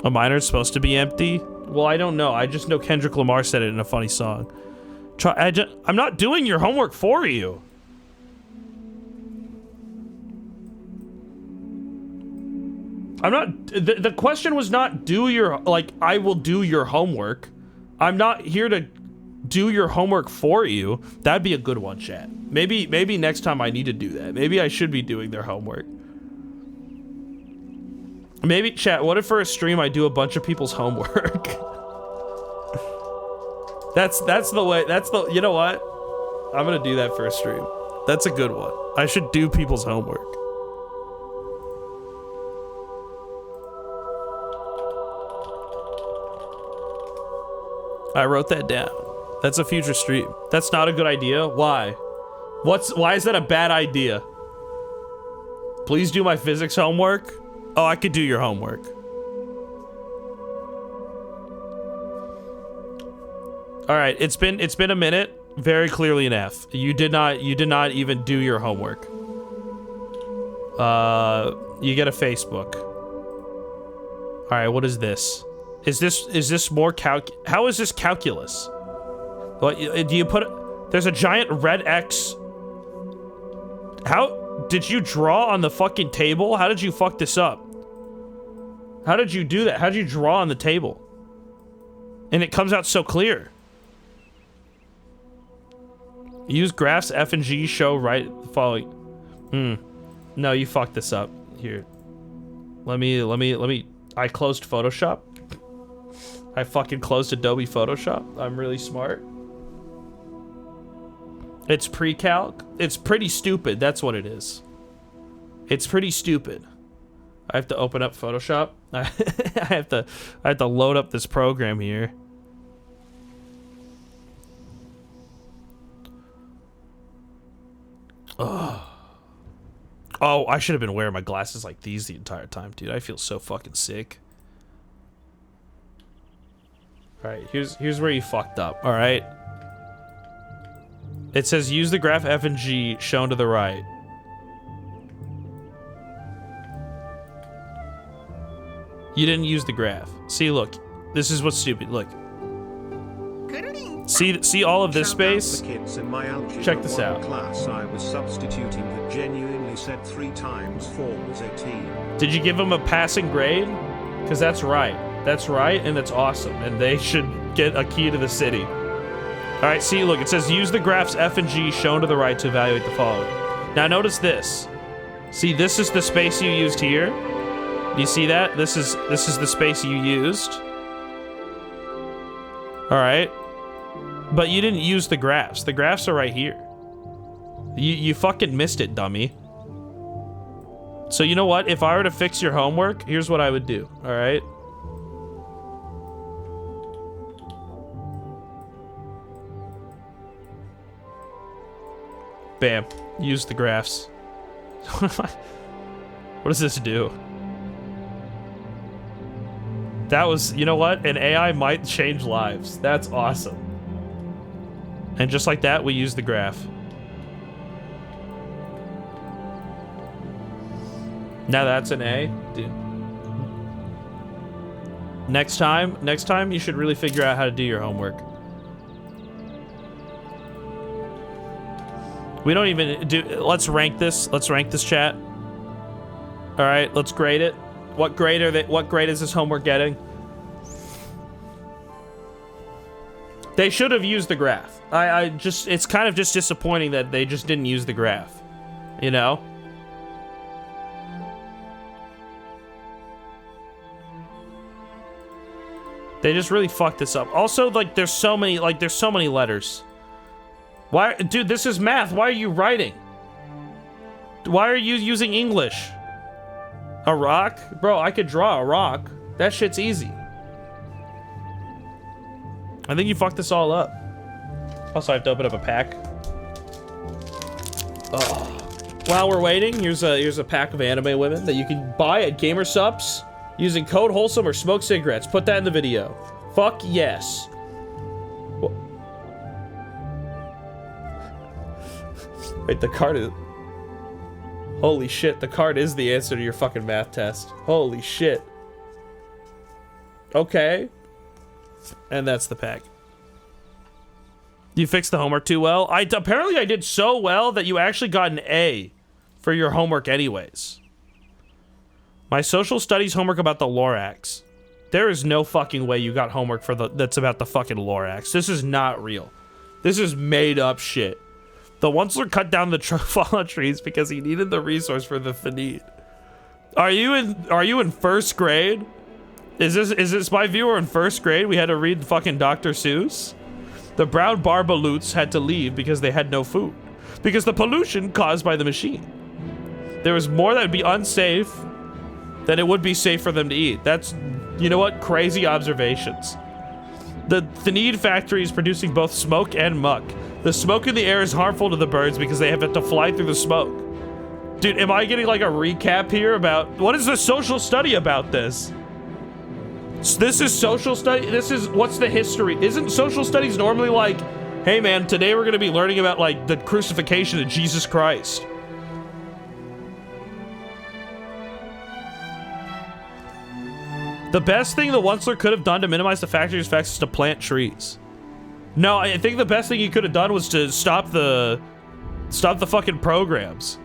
A minor's supposed to be empty? Well, I don't know. I just know Kendrick Lamar said it in a funny song. I'm not doing your homework for you. I'm not... The question was not do your... Like, I will do your homework. I'm not here to do your homework for you. That'd be a good one, chat. Maybe next time I need to do that. Maybe I should be doing their homework. Maybe, chat, what if for a stream I do a bunch of people's homework? That's the way, you know what? I'm gonna do that for a stream. That's a good one. I should do people's homework. I wrote that down. That's a future stream. That's not a good idea. Why? Why is that a bad idea? Please do my physics homework. Oh, I could do your homework. All right, it's been a minute. Very clearly an F. You did not even do your homework. You get a Facebook. All right, what is this? Is this more how is this calculus? What do you put? There's a giant red X. How did you draw on the fucking table? How did you fuck this up? How did you do that? How did you draw on the table? And it comes out so clear. Use graphs F and G show right following. No, you fucked this up. Here. Let me I closed Photoshop. I fucking closed Adobe Photoshop. I'm really smart. It's pre-calc. It's pretty stupid. That's what it is. It's pretty stupid. I have to open up Photoshop. I have to load up this program here. Oh, I should have been wearing my glasses like these the entire time, dude. I feel so fucking sick. All right, here's where you fucked up. All right. It says use the graph F and G shown to the right. You didn't use the graph. See, look. This is what's stupid. Look. See all of this space? Check this out. Class I was substituting that genuinely said 3 times 4 was 18. Did you give them a passing grade? Because that's right. That's right, and that's awesome. And they should get a key to the city. All right, see, look. It says use the graphs F and G shown to the right to evaluate the following. Now notice this. See, this is the space you used here. Do you see that? This is the space you used. All right. But you didn't use the graphs. The graphs are right here. You fucking missed it, dummy. So you know what? If I were to fix your homework, here's what I would do. All right. Bam. Use the graphs. What does this do? That was, you know what? An AI might change lives. That's awesome. And just like that, we use the graph. Now that's an A, dude. Next time you should really figure out how to do your homework. We don't even do, let's rank this chat. All right, let's grade it. What grade is this homework getting? They should have used the graph. It's kind of just disappointing that they just didn't use the graph, you know? They just really fucked this up. Also, like, there's so many letters. Why, dude, this is math. Why are you writing? Why are you using English? A rock? Bro, I could draw a rock. That shit's easy. I think you fucked this all up. Also, I have to open up a pack. Oh. While we're waiting, here's a pack of anime women that you can buy at Gamer Supps using code Wholesome or smoke cigarettes. Put that in the video. Fuck yes. Wait, the card is... Holy shit, the card is the answer to your fucking math test. Holy shit. Okay. And that's the pack. You fixed the homework too well? Apparently I did so well that you actually got an A for your homework anyways. My social studies homework about the Lorax. There is no fucking way you got homework that's about the fucking Lorax. This is not real. This is made up shit. The Onceler cut down the fallen trees because he needed the resource for the Thanid. Are you in first grade? Is this my viewer in first grade? We had to read fucking Dr. Seuss. The brown barbaloots had to leave because they had no food. Because the pollution caused by the machine. There was more that would be unsafe than it would be safe for them to eat. That's, you know what? Crazy observations. The Thanid factory is producing both smoke and muck. The smoke in the air is harmful to the birds because they have to fly through the smoke. Dude, am I getting like a recap here about... What is the social study about this? This is social study? This is... What's the history? Isn't social studies normally like, hey man, today we're going to be learning about like the crucifixion of Jesus Christ. The best thing the Onceler could have done to minimize the factory's effects is to plant trees. No, I think the best thing he could have done was to stop the fucking programs.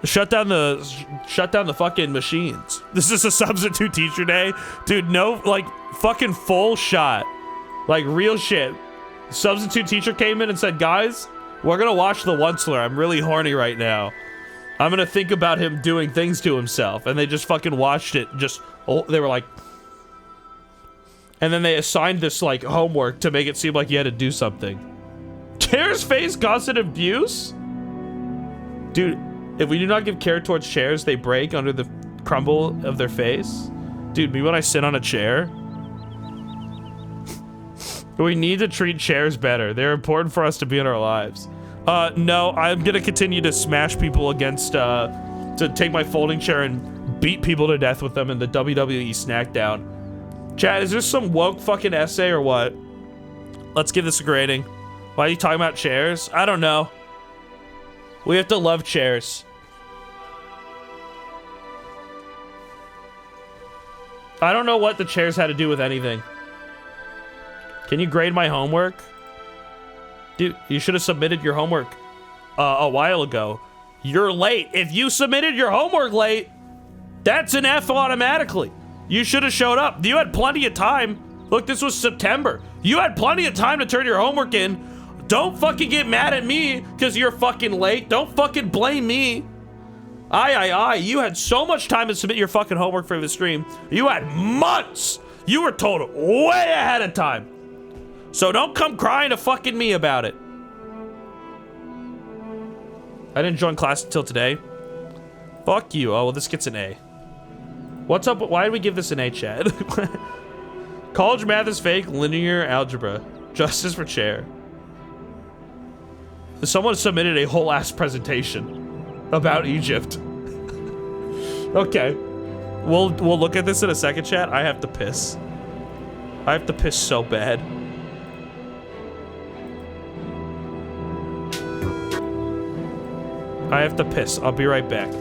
Shut down the fucking machines. This is a substitute teacher day. Dude, no, like, fucking full shot. Like, real shit. Substitute teacher came in and said, guys, we're gonna watch the Onceler. I'm really horny right now. I'm gonna think about him doing things to himself. And they just fucking watched it. They were like... And then they assigned this, like, homework to make it seem like you had to do something. Chairs face constant abuse? Dude, if we do not give care towards chairs, they break under the crumble of their face. Dude, me when I sit on a chair. We need to treat chairs better. They're important for us to be in our lives. No, I'm gonna continue to smash people against, to take my folding chair and beat people to death with them in the WWE Snackdown. Chat, is this some woke fucking essay or what? Let's give this a grading. Why are you talking about chairs? I don't know. We have to love chairs. I don't know what the chairs had to do with anything. Can you grade my homework? Dude, you should have submitted your homework a while ago. You're late. If you submitted your homework late, that's an F automatically. You should have showed up. You had plenty of time. Look, this was September. You had plenty of time to turn your homework in. Don't fucking get mad at me because you're fucking late. Don't fucking blame me. Aye. You had so much time to submit your fucking homework for the stream. You had months. You were told way ahead of time. So don't come crying to fucking me about it. I didn't join class until today. Fuck you. Oh, well, this gets an A. What's up? Why did we give this an A, chat? College math is fake. Linear algebra. Justice for chair. Someone submitted a whole ass presentation about Egypt. Okay. We'll look at this in a second, chat. I have to piss. I have to piss so bad. I have to piss. I'll be right back.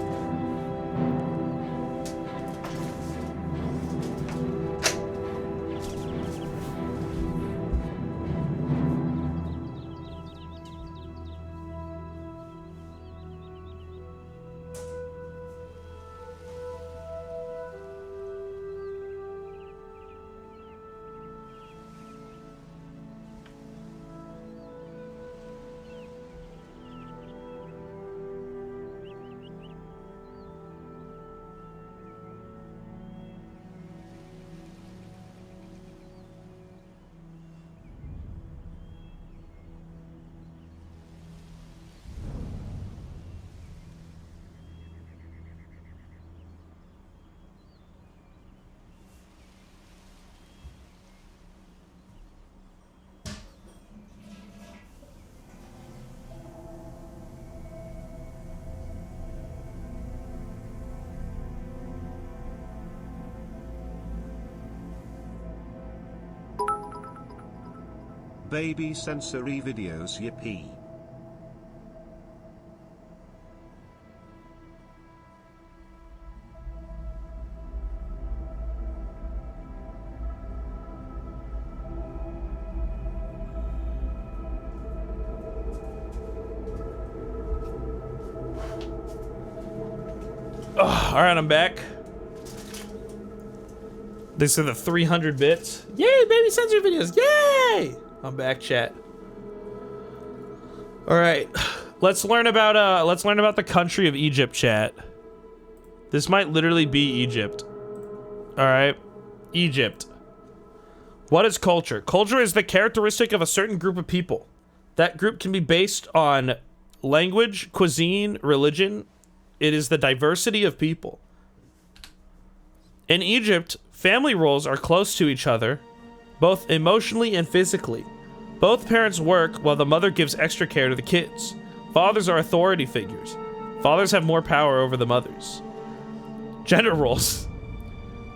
Baby sensory videos, yippee. All right, I'm back. These are the 300 bits. Yay, baby sensory videos. Yay! I'm back, chat. All right, let's learn about the country of Egypt, chat. This might literally be Egypt. All right, Egypt. What is culture? Culture is the characteristic of a certain group of people. That group can be based on language, cuisine, religion. It is the diversity of people. In Egypt, family roles are close to each other, both emotionally and physically. Both parents work while the mother gives extra care to the kids. Fathers are authority figures. Fathers have more power over the mothers. Gender roles.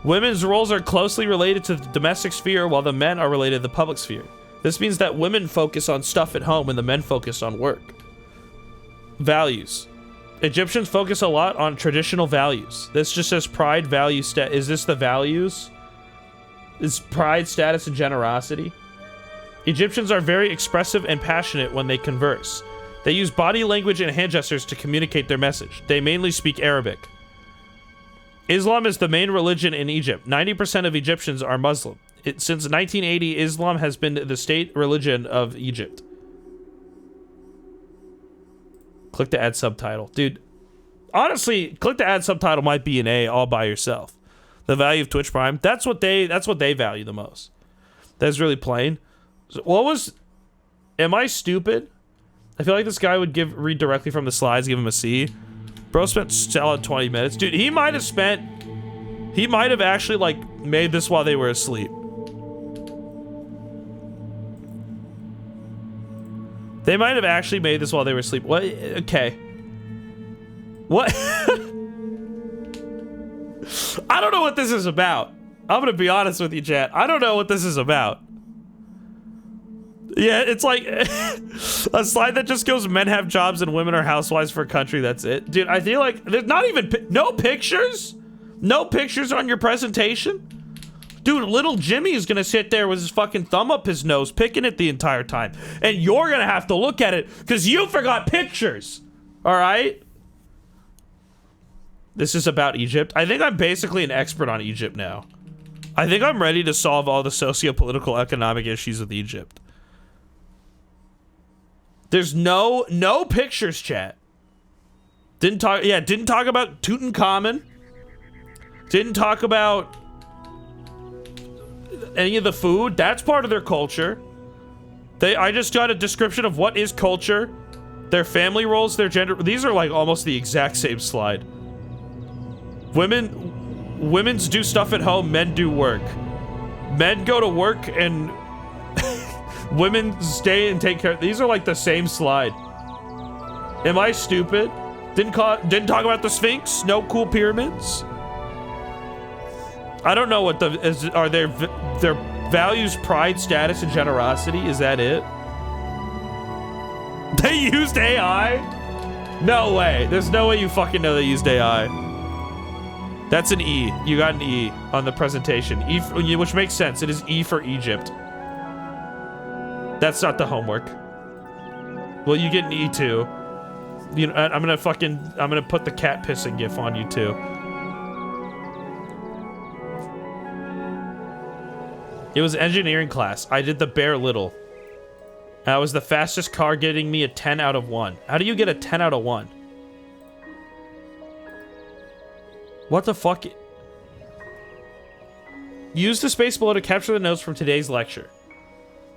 Women's roles are closely related to the domestic sphere while the men are related to the public sphere. This means that women focus on stuff at home and the men focus on work. Values. Egyptians focus a lot on traditional values. This just says pride, value, is this the values? Is pride, status, and generosity? Egyptians are very expressive and passionate when they converse. They use body language and hand gestures to communicate their message. They mainly speak Arabic. Islam is the main religion in Egypt. 90% of Egyptians are Muslim. Since 1980, Islam has been the state religion of Egypt. Click to add subtitle. Dude, honestly, click to add subtitle might be an A all by yourself. The value of Twitch Prime, that's what they value the most. That's really plain. So what was... Am I stupid? I feel like this guy would read directly from the slides, give him a C. Bro spent solid 20 minutes. Dude, he might have actually, like, made this while they were asleep. They might have actually made this while they were asleep. What? Okay. What? I don't know what this is about. I'm gonna be honest with you, chat. I don't know what this is about. Yeah, it's like a slide that just goes, men have jobs and women are housewives for a country, that's it. Dude, I feel like there's not even, no pictures? No pictures on your presentation? Dude, little Jimmy is gonna sit there with his fucking thumb up his nose, picking it the entire time. And you're gonna have to look at it, because you forgot pictures. Alright? This is about Egypt. I think I'm basically an expert on Egypt now. I think I'm ready to solve all the socio-political economic issues with Egypt. There's no pictures, chat. Didn't talk about Tutankhamun. Didn't talk about any of the food. That's part of their culture. I just got a description of what is culture, their family roles, their gender. These are like almost the exact same slide. Women's do stuff at home, men do work. Men go to work and women stay and take care. These are like the same slide. Am I stupid? Didn't talk about the Sphinx? No cool pyramids? I don't know what are their values, pride, status, and generosity? Is that it? They used AI? No way. There's no way you fucking know they used AI. That's an E. You got an E on the presentation. E, which makes sense. It is E for Egypt. That's not the homework. Well, you get an E too. You know, I'm gonna put the cat pissing gif on you too. It was engineering class. I did the bare little. That was the fastest car, getting me a 10 out of 1. How do you get a 10 out of 1? What the fuck? Use the space below to capture the notes from today's lecture.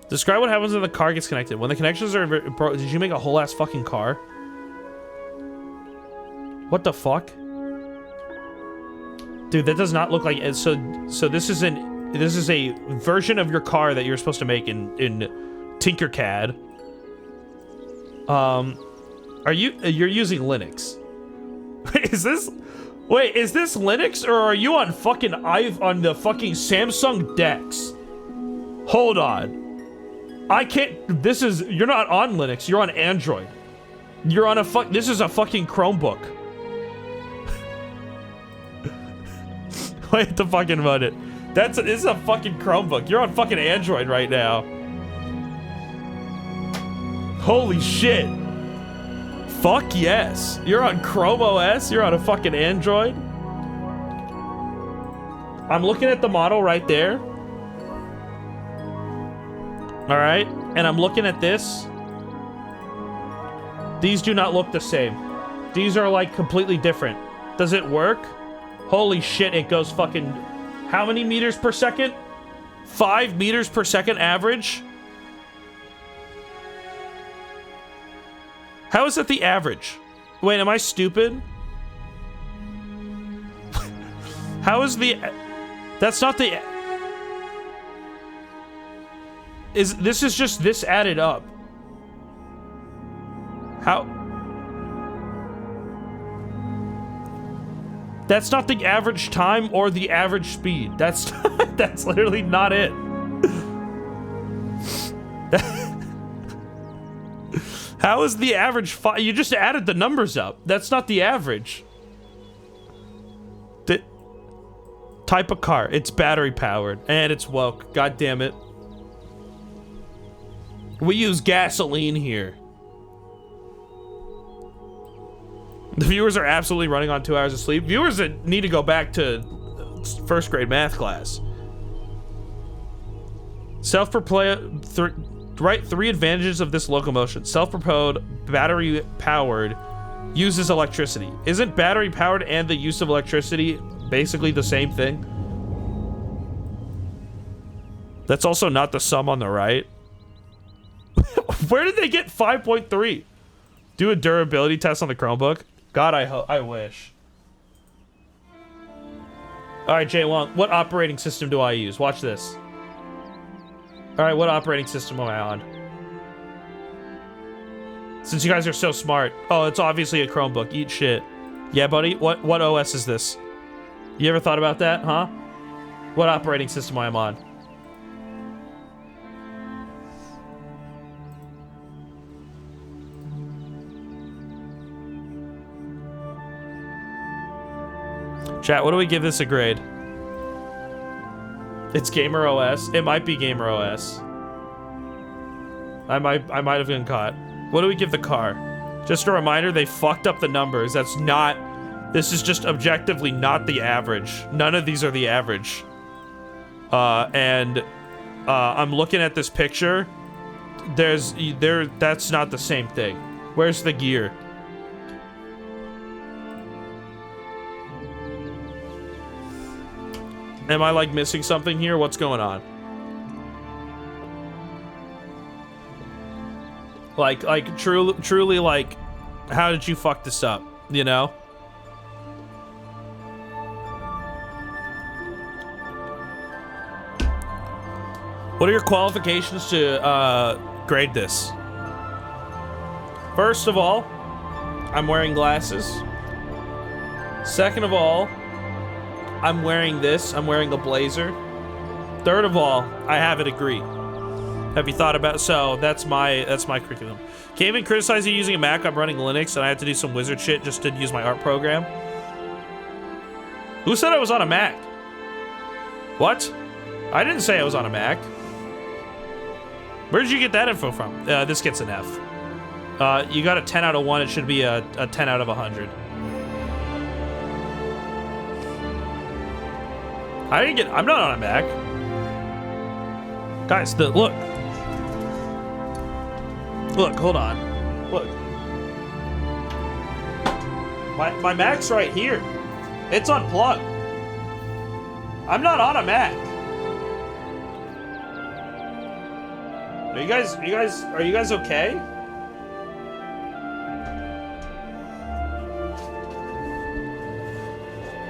Describe what happens when the car gets connected. When the connections are... Bro, did you make a whole ass fucking car? What the fuck? Dude, that does not look like it. So this is a version of your car that you're supposed to make in Tinkercad. You're using Linux. Is this Linux, or are you on fucking on the fucking Samsung Dex? Hold on. I can't. You're not on Linux. You're on Android. You're on this is a fucking Chromebook. Wait the fucking minute. This is a fucking Chromebook. You're on fucking Android right now. Holy shit. Fuck yes. You're on Chrome OS. You're on a fucking Android. I'm looking at the model right there. All right. And I'm looking at this. These do not look the same. These are like completely different. Does it work? Holy shit, it goes fucking... How many meters per second? 5 meters per second average? How is that the average? Wait, am I stupid? How is the... That's not the... This is just this added up. How... That's not the average time or the average speed. That's that's literally not it. How is the average? You just added the numbers up. That's not the average. Type of car. It's battery powered and it's woke. God damn it. We use gasoline here. The viewers are absolutely running on 2 hours of sleep. Viewers that need to go back to first grade math class. Right, 3 advantages of this locomotion. Self-propelled, battery-powered, uses electricity. Isn't battery-powered and the use of electricity basically the same thing? That's also not the sum on the right. Where did they get 5.3? Do a durability test on the Chromebook? God, I wish. Alright, Jay Wong, what operating system do I use? Watch this. Alright, what operating system am I on? Since you guys are so smart. Oh, it's obviously a Chromebook. Eat shit. Yeah, buddy? What OS is this? You ever thought about that, huh? What operating system am I on? Chat, what do we give this a grade? It's Gamer OS. It might be Gamer OS. I might have been caught. What do we give the car? Just a reminder, they fucked up the numbers. That's not... This is just objectively not the average. None of these are the average. I'm looking at this picture. That's not the same thing. Where's the gear? Am I like missing something here? What's going on? Like truly like, how did you fuck this up? You know? What are your qualifications to grade this? First of all, I'm wearing glasses. Second of all, I'm wearing this. I'm wearing a blazer. Third of all, I have a degree. Have you thought about? So that's my curriculum. Can't even criticize you using a Mac. I'm running Linux, and I had to do some wizard shit just to use my art program. Who said I was on a Mac? What? I didn't say I was on a Mac. Where did you get that info from? This gets an F. You got a 10 out of 1. It should be a 10 out of 100. I'm not on a Mac. Guys, look. Look, hold on. Look. My Mac's right here. It's unplugged. I'm not on a Mac. Are you guys okay?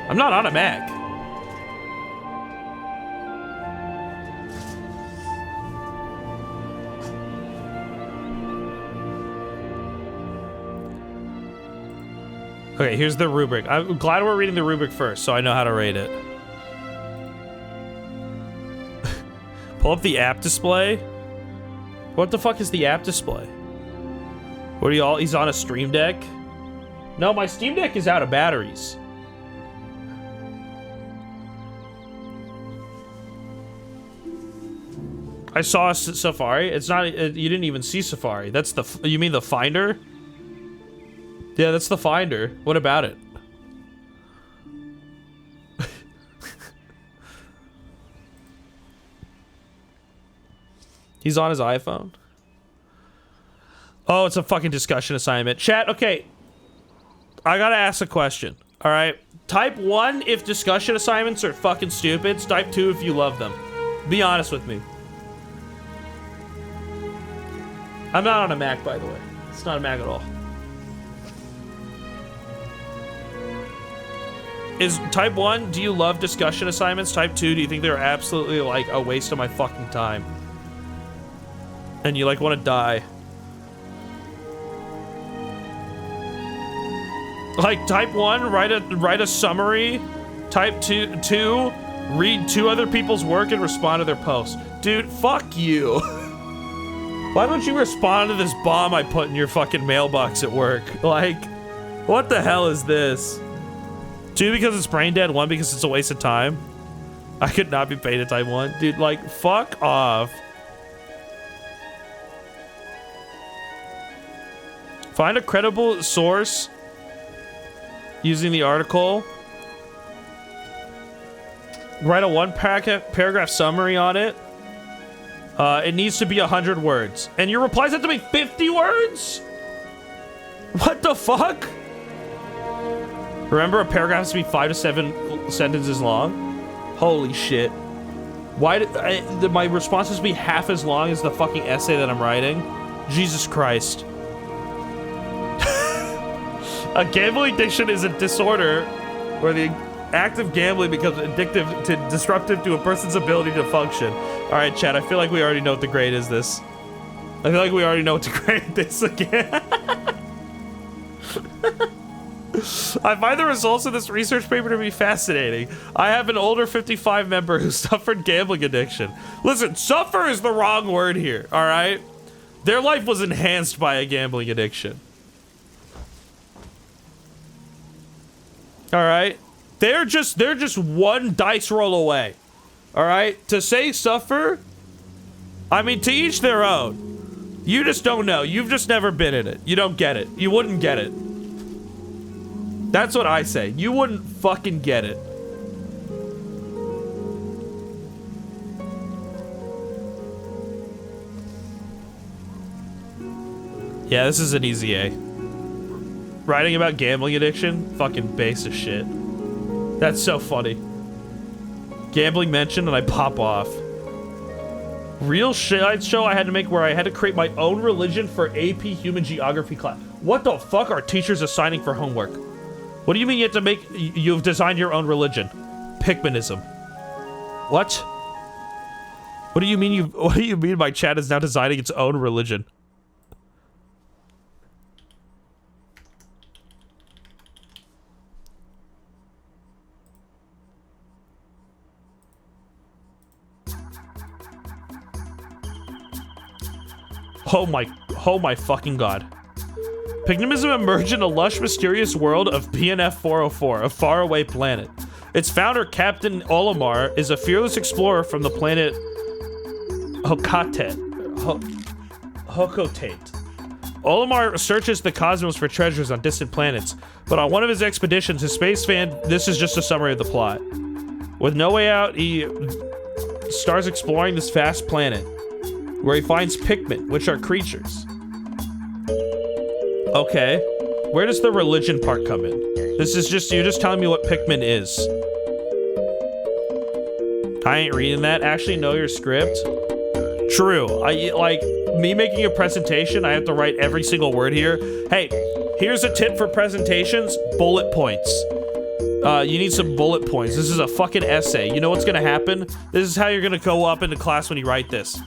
I'm not on a Mac. Okay, here's the rubric. I'm glad we're reading the rubric first, so I know how to rate it. Pull up the app display. What the fuck is the app display? What are y'all? He's on a Stream Deck? No, my Steam Deck is out of batteries. I saw Safari. It's not. You didn't even see Safari. That's the. You mean the Finder? Yeah, that's the Finder. What about it? He's on his iPhone. Oh, it's a fucking discussion assignment. Chat, okay. I gotta ask a question. All right. Type 1 if discussion assignments are fucking stupid. Type 2 if you love them. Be honest with me. I'm not on a Mac, by the way. It's not a Mac at all. Is type 1, do you love discussion assignments? Type 2, do you think they're absolutely like a waste of my fucking time? And you like want to die? Like type 1, write a summary. Type 2, read 2 other people's work and respond to their posts. Dude, fuck you. Why don't you respond to this bomb I put in your fucking mailbox at work? Like, what the hell is this? 2 because it's brain dead, 1 because it's a waste of time. I could not be paid at type 1. Dude, like, fuck off. Find a credible source using the article. Write a 1-paragraph summary on it. It needs to be 100 words. And your replies have to be 50 words? What the fuck? Remember, a paragraph has to be 5 to 7 sentences long? Holy shit. Why did my response has to be half as long as the fucking essay that I'm writing? Jesus Christ. A gambling addiction is a disorder where the act of gambling becomes addictive to disruptive to a person's ability to function. All right, chat, I feel like we already know what the grade is this. I feel like we already know what to grade this again. I find the results of this research paper to be fascinating. I have an older 55 member who suffered gambling addiction. Listen, suffer is the wrong word here, all right? Their life was enhanced by a gambling addiction. All right? They're just one dice roll away. All right? To say suffer, I mean, to each their own. You just don't know. You've just never been in it. You don't get it. You wouldn't get it. That's what I say. You wouldn't fucking get it. Yeah, this is an easy A. Writing about gambling addiction? Fucking base of shit. That's so funny. Gambling mentioned, and I pop off. Real shit show I had to make where I had to create my own religion for AP Human Geography class. What the fuck are teachers assigning for homework? What do you mean you have to make... You've designed your own religion? Pikminism. What? What do you mean What do you mean my chat is now designing its own religion? Oh my fucking god. Pikminism emerged in a lush, mysterious world of PNF 404, a faraway planet. Its founder, Captain Olimar, is a fearless explorer from the planet Hokotate. Olimar searches the cosmos for treasures on distant planets, but on one of his expeditions, his space fan, this is just a summary of the plot. With no way out, he starts exploring this vast planet, where he finds Pikmin, which are creatures. Okay. Where does the religion part come in? This is just, you're just telling me what Pikmin is. I ain't reading that. Actually know your script. True. Like, me making a presentation, I have to write every single word here. Hey, here's a tip for presentations, bullet points. You need some bullet points. This is a fucking essay. You know what's gonna happen? This is how you're gonna go up into class when you write this.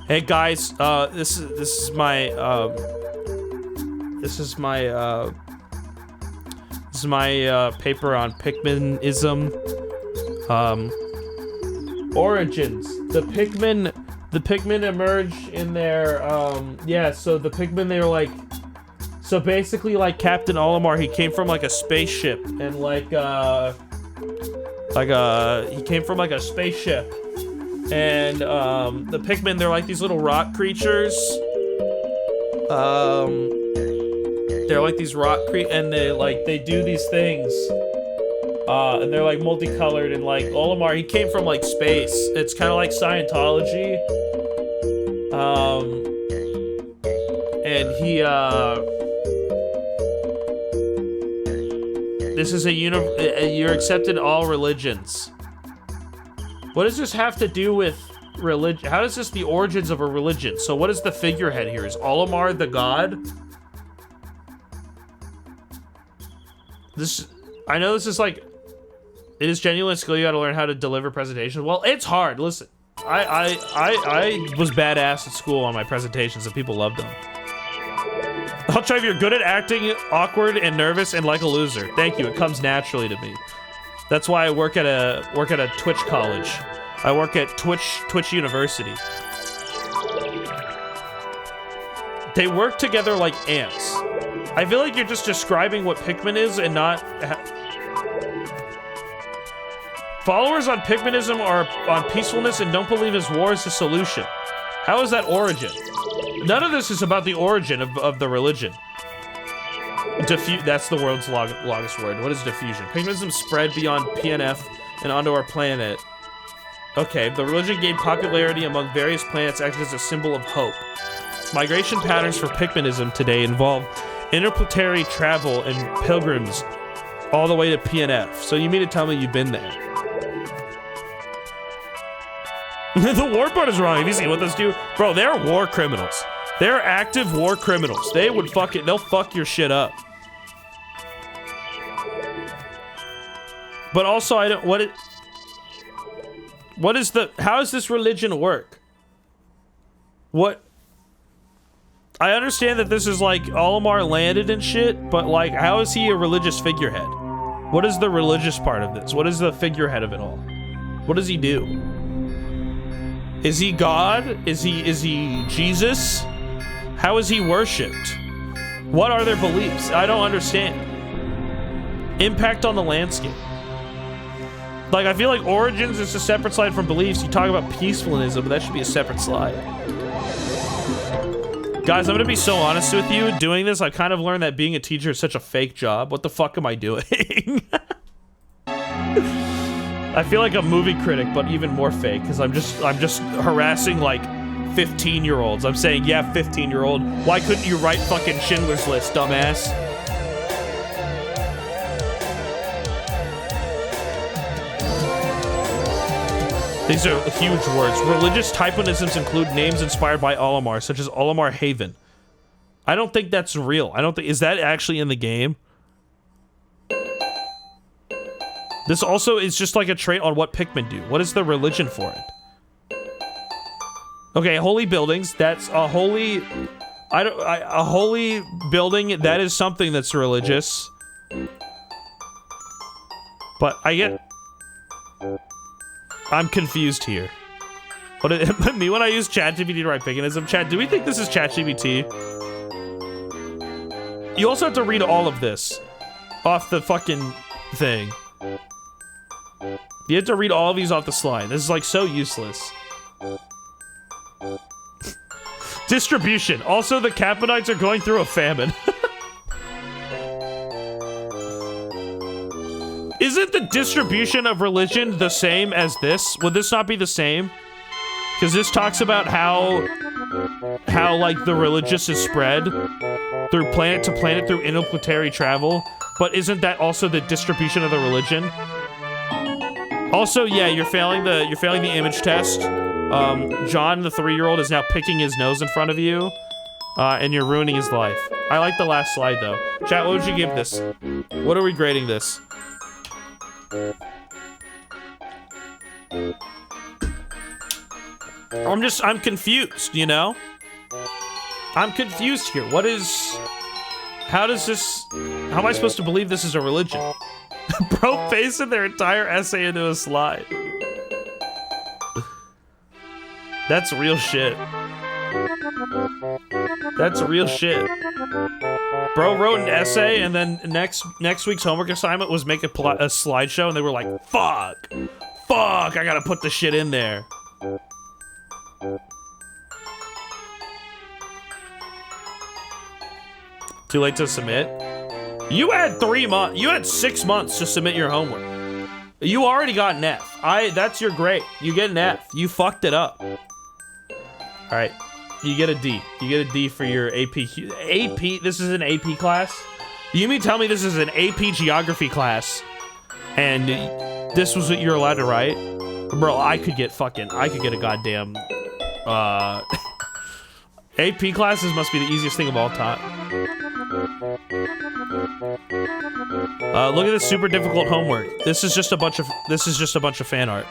Hey guys, this is my paper on Pikminism. Origins. The Pikmin emerged in their yeah, so the Pikmin, they were like, so basically like Captain Olimar, he came from like a spaceship, and he came from like a spaceship. And the Pikmin, they're like these little rock creatures. They're like these and they do these things. And they're like multicolored, and like Olimar, he came from like space. It's kind of like Scientology. And he this is you're accepted all religions. What does this have to do with religion? How is this the origins of a religion? So what is the figurehead here? Is Olimar the god? I know this is like, it is genuine skill. You gotta learn how to deliver presentations. Well, it's hard. Listen, I was badass at school on my presentations and people loved them. Altrive, you're good at acting awkward and nervous and like a loser. Thank you. It comes naturally to me. That's why I work at a Twitch college. I work at Twitch University. They work together like ants. I feel like you're just describing what Pikmin is and not... Followers on Pikminism are on peacefulness and don't believe his war is the solution. How is that origin? None of this is about the origin of the religion. That's the world's longest word. What is diffusion? Pikminism spread beyond PNF and onto our planet. Okay, the religion gained popularity among various planets, acting as a symbol of hope. Migration patterns for Pikminism today involve interplanetary travel and pilgrims all the way to PNF. So you mean to tell me you've been there? The war part is wrong. Have you seen what those do? Bro, they're war criminals. They're active war criminals. They would they'll fuck your shit up. But also, how does this religion work? I understand that this is like Olimar landed and shit, but like, how is he a religious figurehead? What is the religious part of this? What is the figurehead of it all? What does he do? Is he God? Is he Jesus? How is he worshipped? What are their beliefs? I don't understand. Impact on the landscape. Like, I feel like origins is a separate slide from beliefs. You talk about peacefulness, but that should be a separate slide. Guys, I'm gonna be so honest with you. Doing this, I kind of learned that being a teacher is such a fake job. What the fuck am I doing? I feel like a movie critic, but even more fake, because I'm just harassing like 15-year-olds. I'm saying, yeah, 15-year-old. Why couldn't you write fucking Schindler's List, dumbass? These are huge words. Religious typonisms include names inspired by Olimar, such as Olimar Haven. I don't think that's real. I don't think... Is that actually in the game? This also is just like a trait on what Pikmin do. What is the religion for it? Okay, holy buildings. That's a holy... a holy building, that is something that's religious. But I get... I'm confused here. What me when I use ChatGPT to write paganism? Chat, do we think this is ChatGPT? You also have to read all of this off the fucking thing. You have to read all of these off the slide. This is like so useless. Distribution. Also, the Caponites are going through a famine. Isn't the distribution of religion the same as this? Would this not be the same? Because this talks about how like the religious is spread through planet to planet through interplanetary travel. But isn't that also the distribution of the religion? Also, yeah, you're failing the image test. John, the 3-year-old, is now picking his nose in front of you, and you're ruining his life. I like the last slide though. Chat, what would you give this? What are we grading this? I'm confused, you know? I'm confused here. How am I supposed to believe this is a religion? Bro pasted their entire essay into a slide. That's real shit. That's real shit. Bro wrote an essay, and then next week's homework assignment was make a slideshow, and they were like, fuck, I gotta put the shit in there. Too late to submit? You had 3 months, you had 6 months to submit your homework. You already got an F. That's your grade. You get an F. You fucked it up. All right, you get a D. You get a D for your AP. This is an AP class? You mean tell me this is an AP geography class and this was what you're allowed to write? Bro, I could get a goddamn, AP classes must be the easiest thing of all time. Look at this super difficult homework. This is just a bunch of fan art.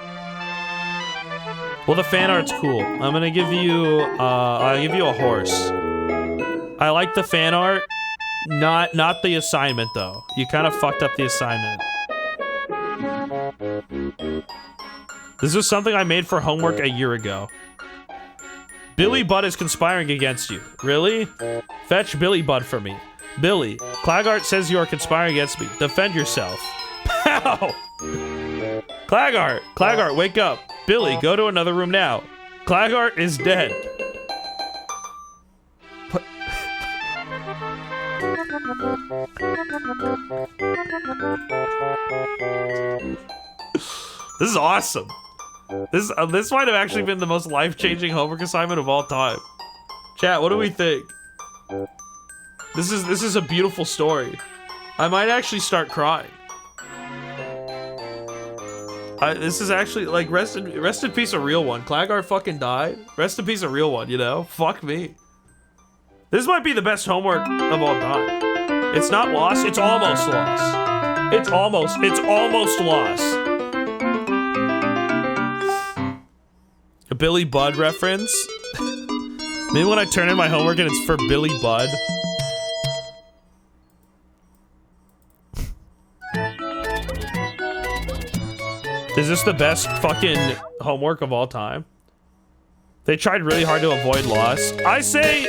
Well, the fan art's cool. I'm gonna give you, I'll give you a horse. I like the fan art, not the assignment though. You kind of fucked up the assignment. This is something I made for homework a year ago. Billy Budd is conspiring against you. Really? Fetch Billy Budd for me. Billy, Claggart says you are conspiring against me. Defend yourself. Pow! Claggart, wake up. Billy, go to another room now. Claggart is dead. This is awesome. This might have actually been the most life-changing homework assignment of all time. Chat, what do we think? This is a beautiful story. I might actually start crying. This is actually like rest in peace, a real one. Claggart fucking died. Rest in peace, a real one. You know, fuck me. This might be the best homework of all time. It's not lost. It's almost lost. It's almost lost. A Billy Budd reference. Maybe when I turn in my homework and it's for Billy Budd. Is this the best fucking homework of all time? They tried really hard to avoid loss. I say,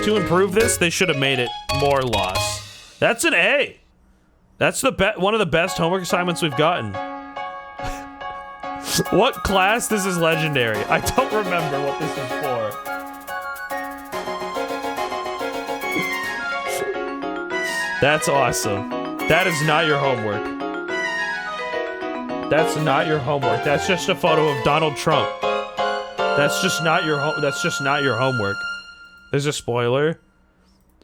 to improve this, they should have made it more loss. That's an A. That's one of the best homework assignments we've gotten. What class? This is legendary. I don't remember what this is for. That's awesome. That is not your homework. That's not your homework. That's just a photo of Donald Trump. That's just not your homework. There's a spoiler.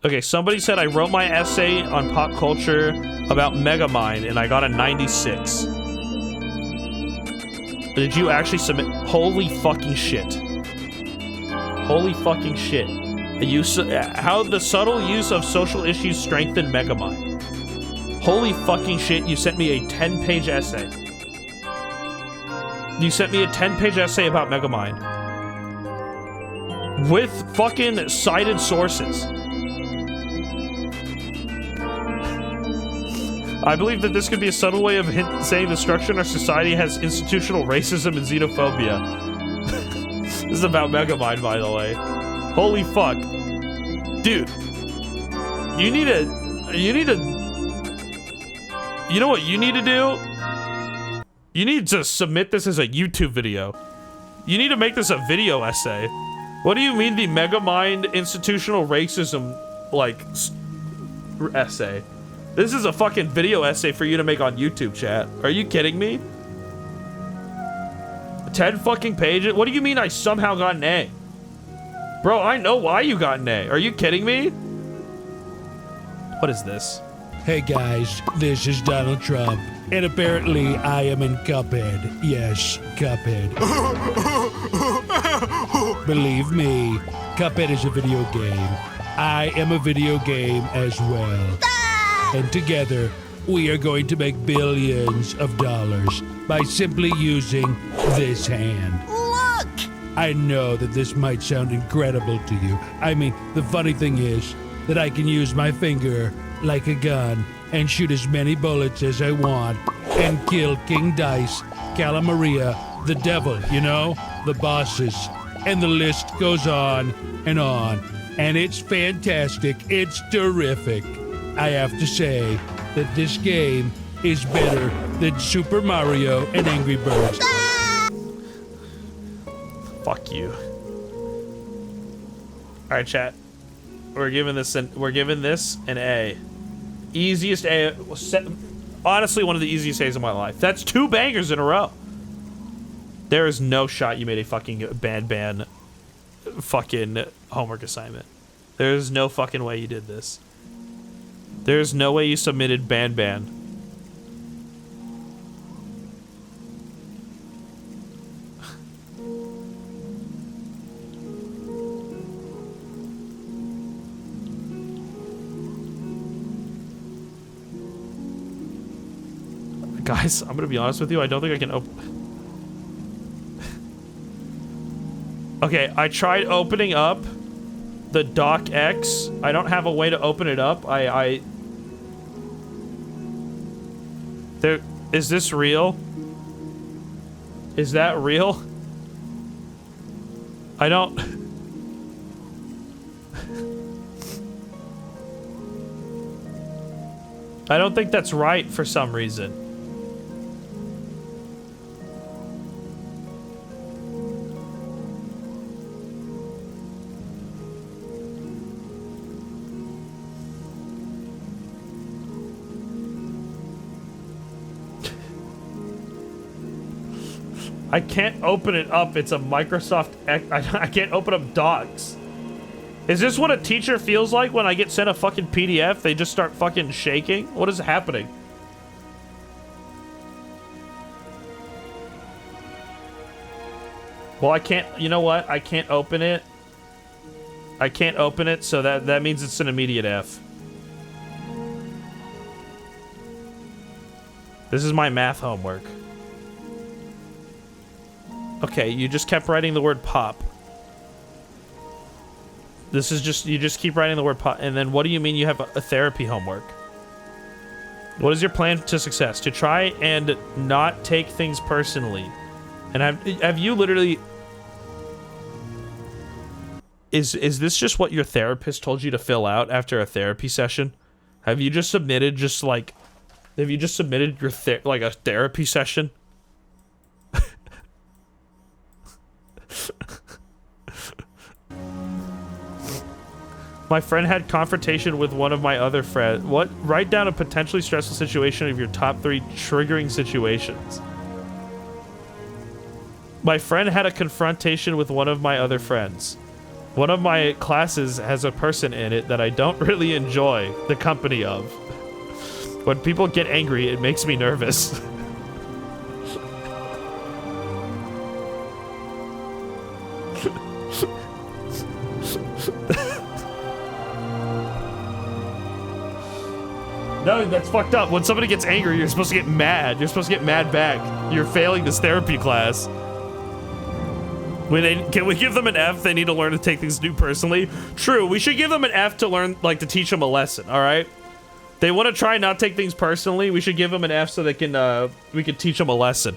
Okay, somebody said I wrote my essay on pop culture about Megamind and I got a 96. Did you actually submit? Holy fucking shit. Holy fucking shit. How the subtle use of social issues strengthen Megamind. Holy fucking shit, you sent me a 10-page essay. You sent me a 10-page essay about Megamind. With fucking cited sources. I believe that this could be a subtle way of saying the structure in our society has institutional racism and xenophobia. This is about Megamind, by the way. Holy fuck. Dude. You know what you need to do? You need to submit this as a YouTube video. You need to make this a video essay. What do you mean the Megamind institutional racism, like, essay? This is a fucking video essay for you to make on YouTube, chat. Are you kidding me? 10 fucking pages? What do you mean I somehow got an A? Bro, I know why you got an A. Are you kidding me? What is this? Hey guys, this is Donald Trump. And apparently I am in Cuphead. Yes, Cuphead. Believe me, Cuphead is a video game. I am a video game as well. And together, we are going to make billions of dollars by simply using this hand. Look! I know that this might sound incredible to you. I mean, the funny thing is that I can use my finger like a gun and shoot as many bullets as I want and kill King Dice, Calamaria, the devil, you know, the bosses, and the list goes on. And it's fantastic. It's terrific. I have to say that this game is better than Super Mario and Angry Birds. Fuck you. All right, chat. We're giving this an A. Easiest A. Honestly, one of the easiest A's of my life. That's 2 bangers in a row. There is no shot you made a fucking ban fucking homework assignment. There is no fucking way you did this. There's no way you submitted ban. Guys, I'm gonna be honest with you, I don't think I can open... Okay, I tried opening up the docx. I don't have a way to open it up. Is this real? Is that real? I don't... I don't think that's right for some reason. I can't open it up. It's a Microsoft... I can't open up docs. Is this what a teacher feels like when I get sent a fucking PDF? They just start fucking shaking? What is happening? Well, I can't... You know what? I can't open it. I can't open it, so that means it's an immediate F. This is my math homework. Okay, you just kept writing the word pop. This is just, you just keep writing the word pop. And then what do you mean you have a therapy homework? What is your plan to success? To try and not take things personally. And have you literally... Is this just what your therapist told you to fill out after a therapy session? Have you just submitted have you just submitted your like a therapy session? My friend had confrontation with one of my other friends. What? Write down a potentially stressful situation of your top 3 triggering situations. My friend had a confrontation with one of my other friends. One of my classes has a person in it that I don't really enjoy the company of. When people get angry, it makes me nervous. No, that's fucked up. When somebody gets angry, you're supposed to get mad. You're supposed to get mad back. You're failing this therapy class. Can we give them an F? They need to learn to take things new personally. True, we should give them an F to learn, like, to teach them a lesson, all right? They want to try not take things personally. We should give them an F so they can, we can teach them a lesson.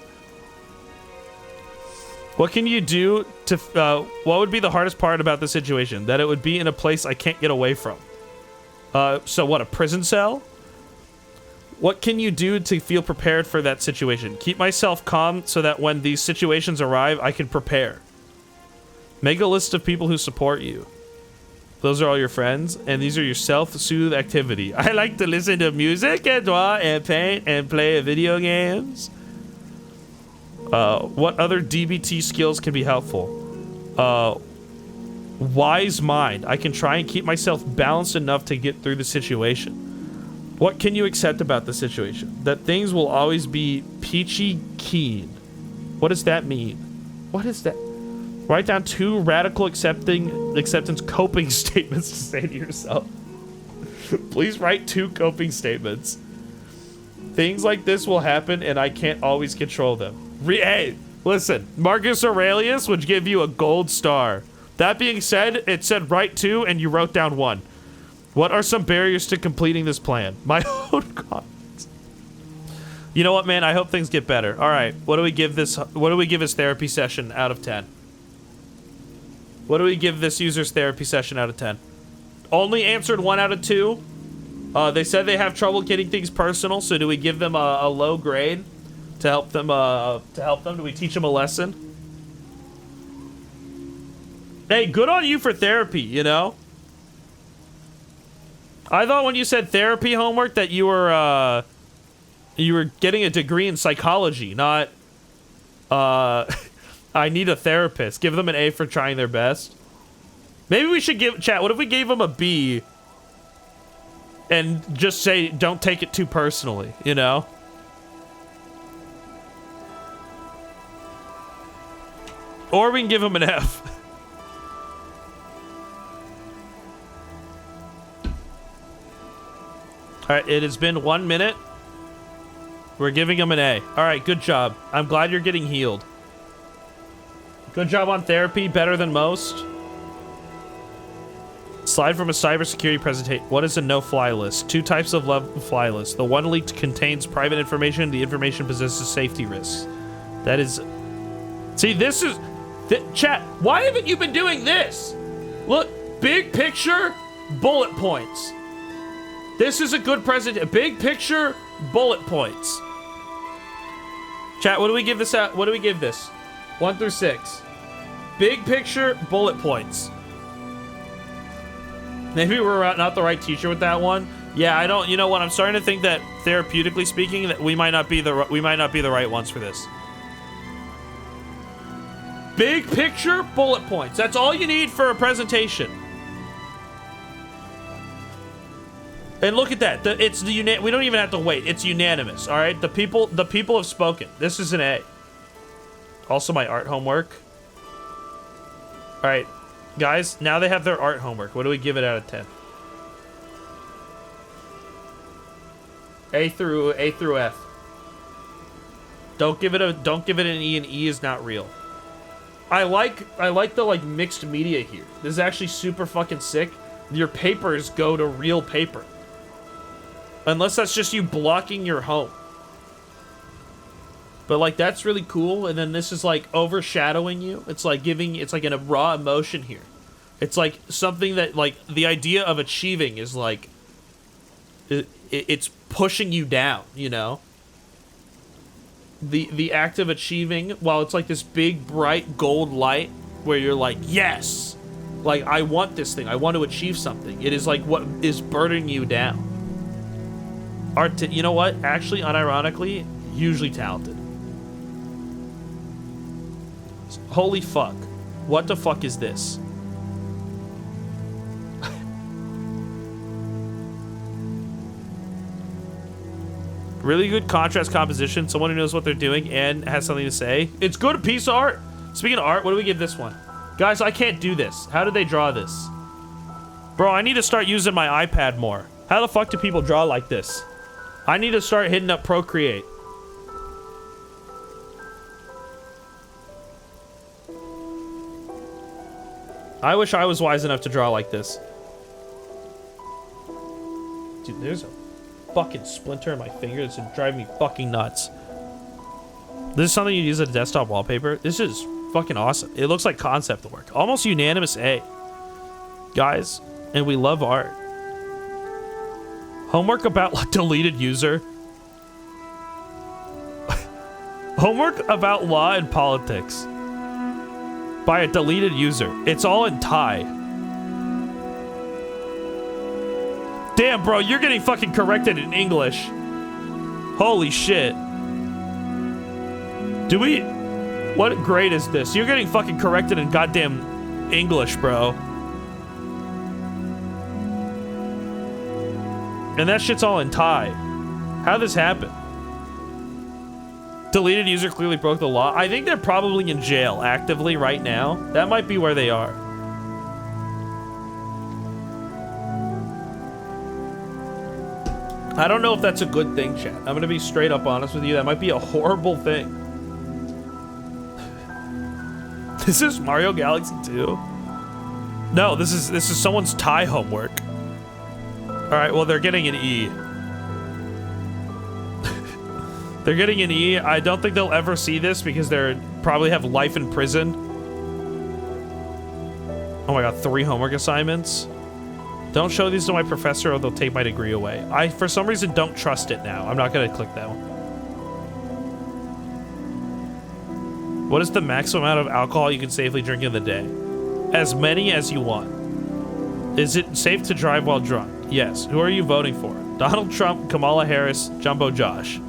What can you do to, what would be the hardest part about the situation? That it would be in a place I can't get away from. So what, a prison cell? What can you do to feel prepared for that situation? Keep myself calm so that when these situations arrive, I can prepare. Make a list of people who support you. Those are all your friends, and these are your self-soothe activity. I like to listen to music and draw and paint and play video games. What other DBT skills can be helpful? Wise mind. I can try and keep myself balanced enough to get through the situation. What can you accept about the situation? That things will always be peachy keen. What does that mean? What is that? Write down 2 radical acceptance coping statements to say to yourself. Please write 2 coping statements. Things like this will happen and I can't always control them. Hey, listen, Marcus Aurelius would give you a gold star. That being said, it said write 2 and you wrote down 1. What are some barriers to completing this plan? My own confidence. You know what, man? I hope things get better. All right, what do we give this therapy session out of 10? What do we give this user's therapy session out of 10? Only answered 1 out of 2. They said they have trouble getting things personal, so do we give them a low grade to help them? Do we teach them a lesson? Hey, good on you for therapy, you know? I thought when you said therapy homework that you were getting a degree in psychology, not, I need a therapist. Give them an A for trying their best. Maybe we should give, chat, what if we gave them a B and just say, don't take it too personally, you know? Or we can give them an F. Alright, it has been 1 minute. We're giving him an A. Alright, good job. I'm glad you're getting healed. Good job on therapy, better than most. Slide from a cybersecurity presentation. What is a no-fly list? 2 types of no-fly list. The one leaked contains private information. The information possesses safety risks. That is... See, this is... Chat, why haven't you been doing this? Look, big picture, bullet points. This is a good presentation. Big picture, bullet points. Chat, what do we give this out? What do we give this? 1 through 6. Big picture, bullet points. Maybe we're not the right teacher with that one. Yeah, I don't. You know what? I'm starting to think that therapeutically speaking, that we might not be the right ones for this. Big picture, bullet points. That's all you need for a presentation. And look at that. We don't even have to wait. It's unanimous. All right. The people have spoken. This is an A. Also, my art homework. All right, guys. Now they have their art homework. What do we give it out of 10? A through F. Don't give it an E, and E is not real. I like the like mixed media here. This is actually super fucking sick. Your papers go to real paper. Unless that's just you blocking your home. But like that's really cool, and then this is like overshadowing you. It's like in a raw emotion here. It's like something that like the idea of achieving is like it's pushing you down, you know? The act of achieving, while it's like this big bright gold light where you're like, yes, like I want this thing, I want to achieve something. It is like what is burdening you down. You know what? Actually, unironically, hugely talented. Holy fuck. What the fuck is this? Really good contrast composition. Someone who knows what they're doing and has something to say. It's good piece of art. Speaking of art, what do we give this one? Guys, I can't do this. How did they draw this? Bro, I need to start using my iPad more. How the fuck do people draw like this? I need to start hitting up Procreate. I wish I was wise enough to draw like this. Dude, there's a fucking splinter in my finger that's driving me fucking nuts. This is something you use as a desktop wallpaper. This is fucking awesome. It looks like concept work. Almost unanimous A. Guys, and we love art. Homework about deleted user. Homework about law and politics. By a deleted user. It's all in Thai. Damn, bro, you're getting fucking corrected in English. Holy shit. Do we... What grade is this? You're getting fucking corrected in goddamn English, bro. And that shit's all in Thai. How'd this happen? Deleted user clearly broke the law. I think they're probably in jail actively right now. That might be where they are. I don't know if that's a good thing, chat. I'm gonna be straight up honest with you. That might be a horrible thing. This is Mario Galaxy 2? No, this is someone's Thai homework. Alright, well, they're getting an E. They're getting an E. I don't think they'll ever see this because they're probably have life in prison. Oh my god, 3 homework assignments. Don't show these to my professor or they'll take my degree away. I, for some reason, don't trust it now. I'm not gonna click that one. What is the maximum amount of alcohol you can safely drink in the day? As many as you want. Is it safe to drive while drunk? Yes. Who are you voting for? Donald Trump, Kamala Harris, Jumbo Josh.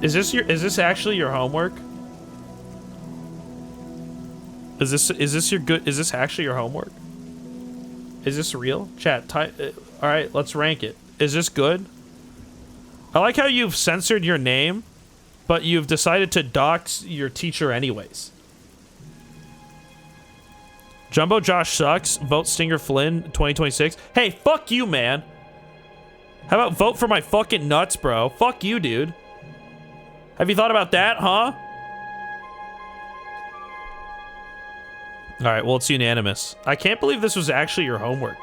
Is this actually your homework? Is this actually your homework? Is this real? Chat, all right, let's rank it. Is this good? I like how you've censored your name, but you've decided to dox your teacher anyways. Jumbo Josh sucks. Vote Stinger Flynn 2026. Hey, fuck you, man. How about vote for my fucking nuts, bro? Fuck you, dude. Have you thought about that, huh? Alright, well, it's unanimous. I can't believe this was actually your homework.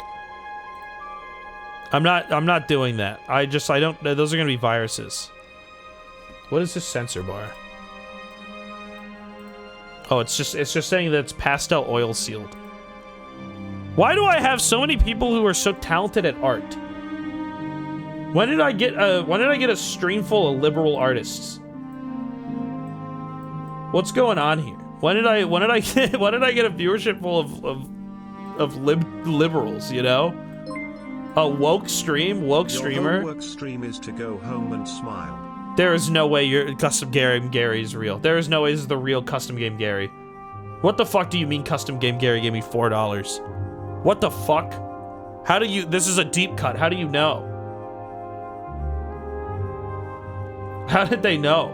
I'm not doing that. I don't, those are gonna be viruses. What is this censor bar? Oh, it's just saying that it's pastel oil sealed. Why do I have so many people who are so talented at art? When did I get a stream full of liberal artists? What's going on here? When did I get a viewership full of liberals, you know? A woke streamer. Your homework stream is to go home and smile. There is no way your custom game Gary is real. There is no way this is the real custom game Gary. What the fuck do you mean custom game Gary gave me $4? What the fuck? How do you, this is a deep cut. How do you know? How did they know?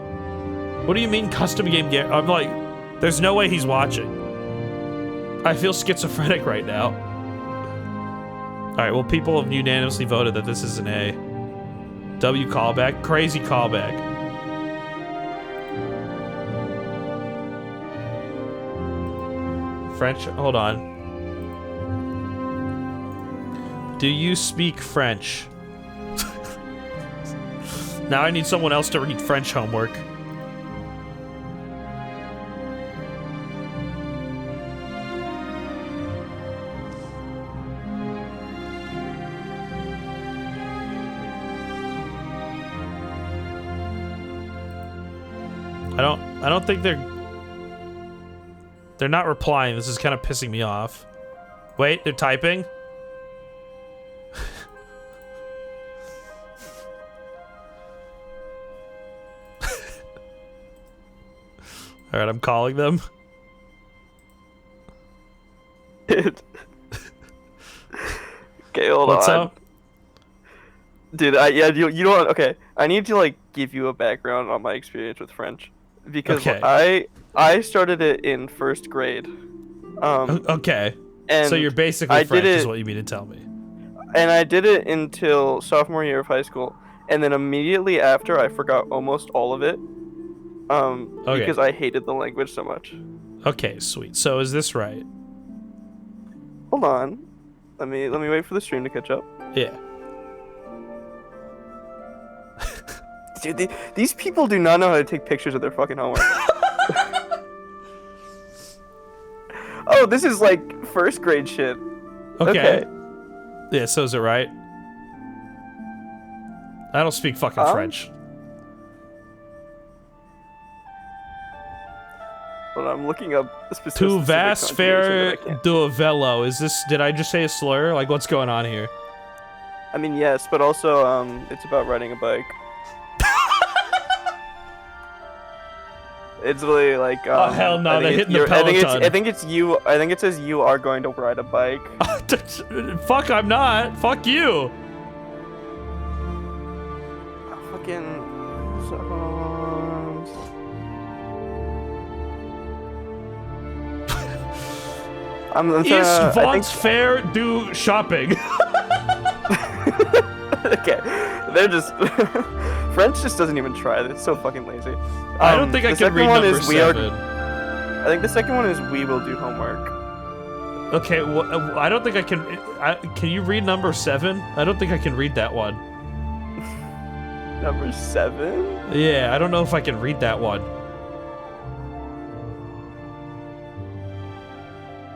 What do you mean custom game Gary? I'm like, there's no way he's watching. I feel schizophrenic right now. Alright, well, people have unanimously voted that this is an A. W callback. Crazy callback. French? Hold on. Do you speak French? Now I need someone else to read French homework. I don't think they're not replying. This is kind of pissing me off. Wait, they're typing? All right, I'm calling them. Dude. Okay, hold What's on. up? Dude, yeah, you don't. Okay, I need to like give you a background on my experience with French because Okay. I started it in 1st grade. Okay. And So you're basically I French, did is it, what you mean to tell me. and I did it until sophomore year of high school, and then immediately after I forgot almost all of it, Okay. because I hated the language so much. Okay, sweet. So is this right? Hold on, let me wait for the stream to catch up. Yeah. Dude, these people do not know how to take pictures of their fucking homework. Oh, this is like first grade shit. Okay. Yeah, so is it right? I don't speak fucking French. But I'm looking up the specific. Tu vas faire de vélo. Is this? Did I just say a slur? Like, what's going on here? I mean, yes, but also, it's about riding a bike. It's really like. Oh hell no! They're hitting the I Peloton. think it's you. I think it says you are going to ride a bike. Fuck! I'm not. Fuck you. Fucking. I'm Is vont faire du shopping? Okay, they're just French just doesn't even try. It's so fucking lazy. I don't think I can read number 7. I think the second one is we will do homework. Okay, well, I don't think I can. Can you read number 7? I don't think I can read that one. Number 7? Yeah, I don't know if I can read that one.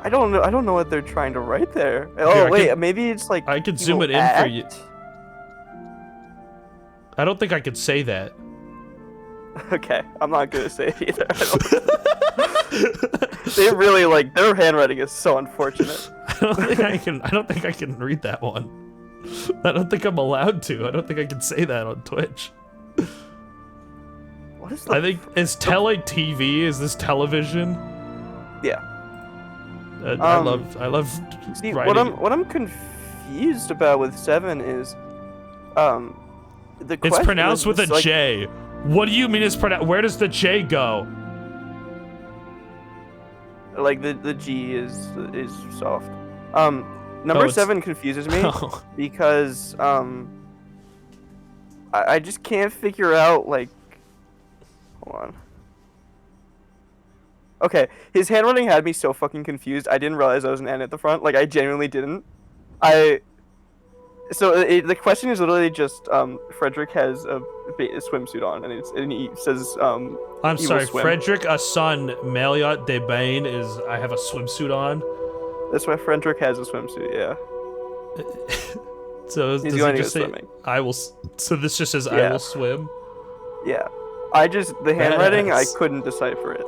I don't know. I don't know what they're trying to write there. Oh wait, maybe it's like I could zoom it in for you. I don't think I could say that. Okay, I'm not gonna say it either. They really like their handwriting is so unfortunate. I don't think I can. I don't think I can read that one. I don't think I'm allowed to. I don't think I can say that on Twitch. What is? I think is TV. Is this television? Yeah. I love. See, writing. what I'm confused about with 7 is, the question It's pronounced with a like, J. What do you mean it's pronounced? Where does the J go? Like the G is soft. Number 7 confuses me because I just can't figure out like. Hold on. Okay, his handwriting had me so fucking confused. I didn't realize I was an N at the front. Like I genuinely didn't. So the question is literally just Frederick has a swimsuit on and he says I'm sorry, Frederick, a son, Marriott de Bain is I have a swimsuit on. That's why Frederick has a swimsuit, yeah. So he's does going it just to go say swimming. I will? So this just says I will swim. Yeah, the handwriting I couldn't decipher it.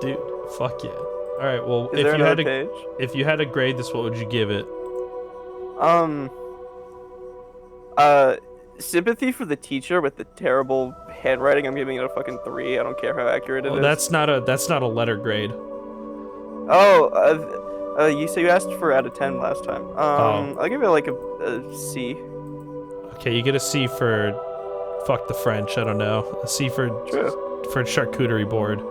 Dude, fuck yeah. All right, well, Is there another page? If you had to grade this, what would you give it? Sympathy for the teacher with the terrible handwriting. I'm giving it a fucking 3. I don't care how accurate it is. That's not a letter grade. Oh, you asked for out of 10 last time. I'll give it like a C. Okay, you get a C for fuck the French. I don't know. A C for charcuterie board.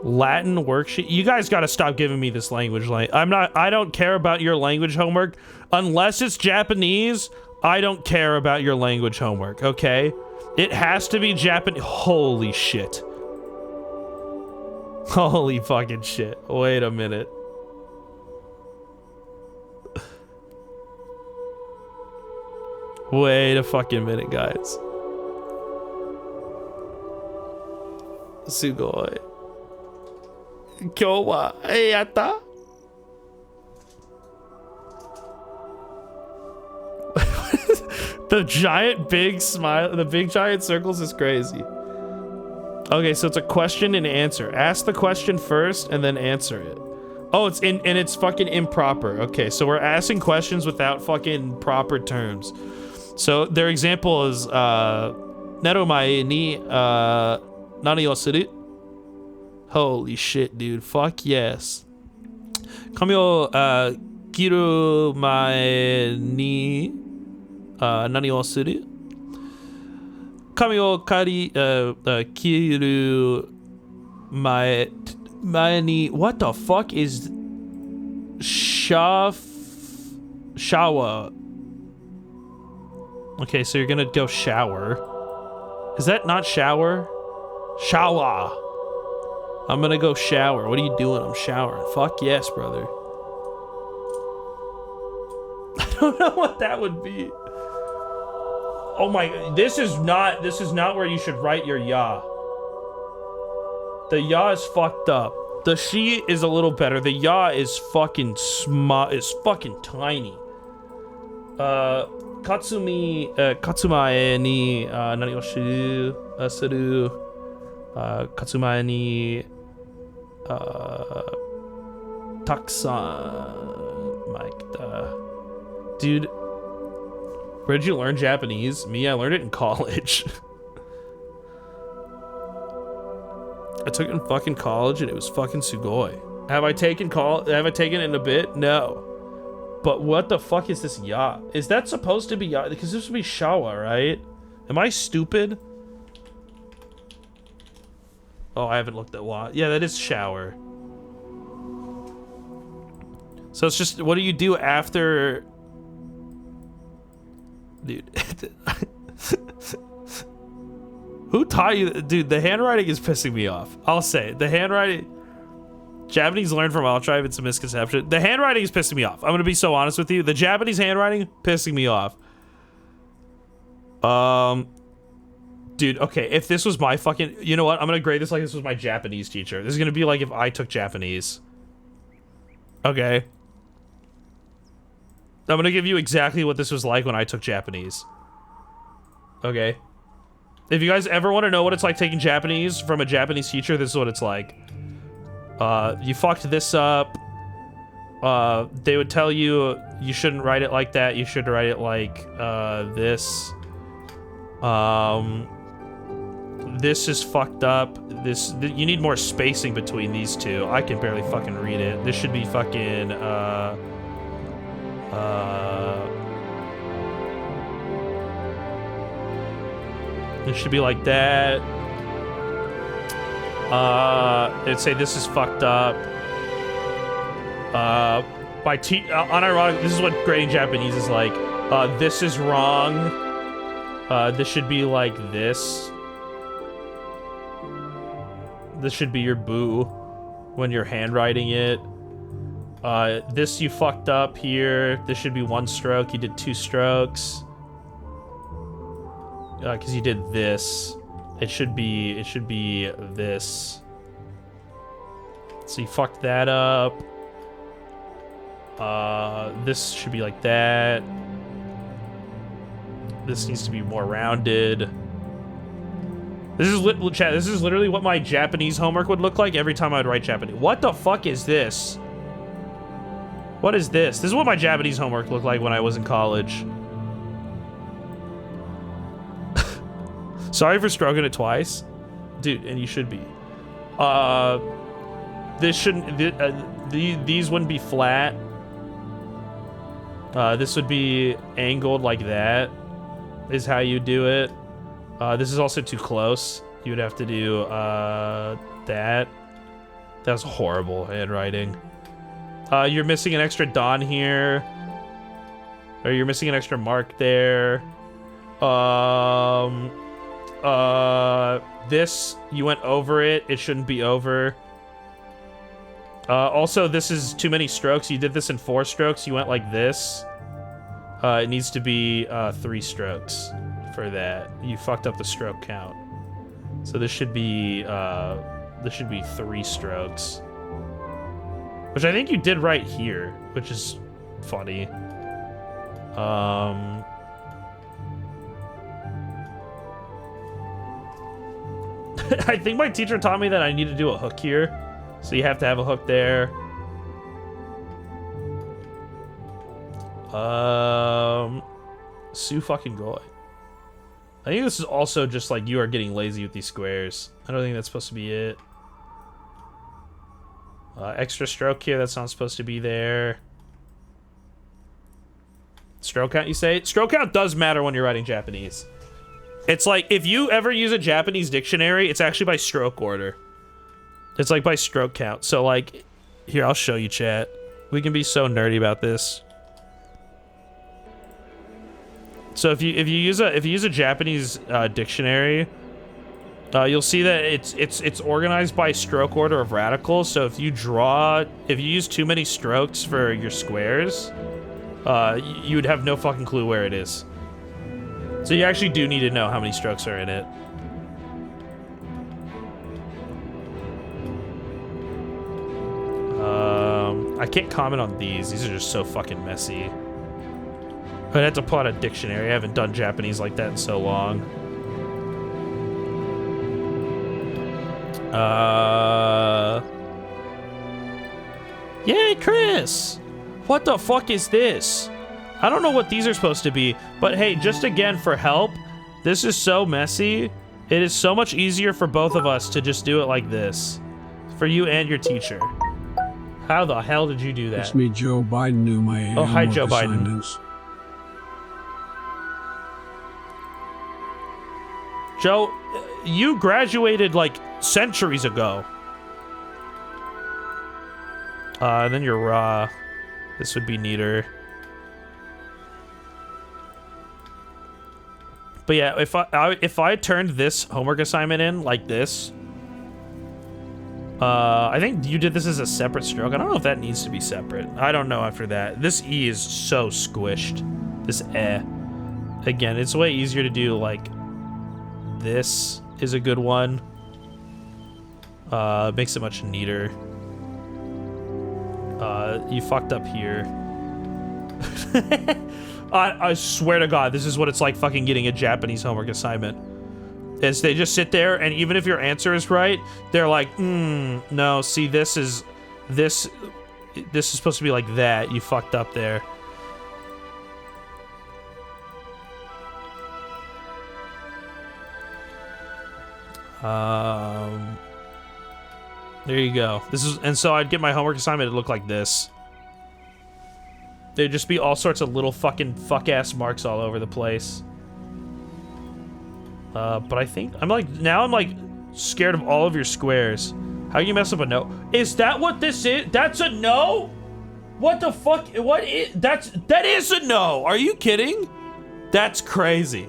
Latin worksheet. You guys got to stop giving me this language. I don't care about your language homework unless it's Japanese. I don't care about your language homework. Okay, it has to be Japanese. Holy shit. Holy fucking shit. Wait a minute. Wait a fucking minute, guys. Sugoi. Kyowa yatta? The giant big smile, the big giant circles is crazy. Okay, so it's a question and answer. Ask the question first and then answer it. Oh, it's fucking improper. Okay, so we're asking questions without fucking proper terms. So their example is Neromae ni nani o suru? Holy shit, dude. Fuck yes. Kami o kiru mae ni nani o suru? kami o kari kiru mae ni. What the fuck is shawa? Okay, so you're gonna go shower. Is that not shower? Shower. I'm gonna go shower. What are you doing? I'm showering. Fuck yes, brother. I don't know what that would be. Oh my, this is not where you should write your ya. The ya is fucked up. The she is a little better. The ya is fucking fucking tiny. Katsumae ni nani o suru katsumae ni taksan maikita. Dude, where'd you learn Japanese? Me, I learned it in college. I took it in fucking college and it was fucking sugoi. Have I taken it in a bit? No. But what the fuck is this ya? Is that supposed to be ya? Because this would be shawa, right? Am I stupid? Oh, I haven't looked at wa. Yeah, that is shower. So it's just, what do you do after? Dude. Who taught you? Dude, the handwriting is pissing me off. I'll say it. The handwriting. Japanese learned from Altrive. It's a misconception. The handwriting is pissing me off. I'm going to be so honest with you. The Japanese handwriting, pissing me off. Dude, okay. If this was my fucking... You know what? I'm going to grade this like this was my Japanese teacher. This is going to be like if I took Japanese. Okay. I'm going to give you exactly what this was like when I took Japanese. Okay. If you guys ever want to know what it's like taking Japanese from a Japanese teacher, this is what it's like. You fucked this up. They would tell you you shouldn't write it like that. You should write it like this. This is fucked up. You need more spacing between these two. I can barely fucking read it. This should be fucking it should be like that. It'd say this is fucked up. Unironically, this is what grading Japanese is like. This is wrong. This should be like this. This should be your boo when you're handwriting it. This you fucked up here. This should be 1 stroke. You did 2 strokes. Because you did this. It should be this. So you fucked that up. This should be like that. This needs to be more rounded. This is chat. This is literally what my Japanese homework would look like every time I'd write Japanese. What the fuck is this? What is this? This is what my Japanese homework looked like when I was in college. Sorry for stroking it twice. Dude, and you should be. This shouldn't... these wouldn't be flat. This would be angled like that. Is how you do it. This is also too close. You would have to do that. That's horrible handwriting. You're missing an extra don here. Or you're missing an extra mark there. This, you went over it. It shouldn't be over. Also, this is too many strokes. You did this in 4 strokes. You went like this. It needs to be 3 strokes for that. You fucked up the stroke count. So this should be 3 strokes. Which I think you did right here, which is funny. I think my teacher taught me that I need to do a hook here. So you have to have a hook there. Sue fucking Goy. I think this is also just like you are getting lazy with these squares. I don't think that's supposed to be it. Extra stroke here, that's not supposed to be there. Stroke count, you say? Stroke count does matter when you're writing Japanese. It's like, if you ever use a Japanese dictionary, it's actually by stroke order. It's like by stroke count. So like, here, I'll show you, chat. We can be so nerdy about this. So if you use a Japanese dictionary, you'll see that it's organized by stroke order of radicals. So if you use too many strokes for your squares, you would have no fucking clue where it is. So you actually do need to know how many strokes are in it. I can't comment on these. These are just so fucking messy. I'd have to pull out a dictionary. I haven't done Japanese like that in so long. Yay, Chris! What the fuck is this? I don't know what these are supposed to be, but hey, just again for help, this is so messy. It is so much easier for both of us to just do it like this. For you and your teacher. How the hell did you do that? It's me, Joe Biden, knew my Oh, hi, homework Joe Biden. assignments. Joe, you graduated like centuries ago. And then you're raw. This would be neater. But yeah, if I turned this homework assignment in like this, I think you did this as a separate stroke. I don't know if that needs to be separate. I don't know after that. This E is so squished. This eh. Again, it's way easier to do like this is a good one. Makes it much neater. You fucked up here. I swear to God, this is what it's like fucking getting a Japanese homework assignment. Is they just sit there, and even if your answer is right, they're like, no, see, this is supposed to be like that. You fucked up there. There you go. And so I'd get my homework assignment to look like this. There'd just be all sorts of little fucking fuck-ass marks all over the place. But I think, I'm like scared of all of your squares. How you mess up a no? Is that what this is? That's a no? What the fuck? That is a no. Are you kidding? That's crazy.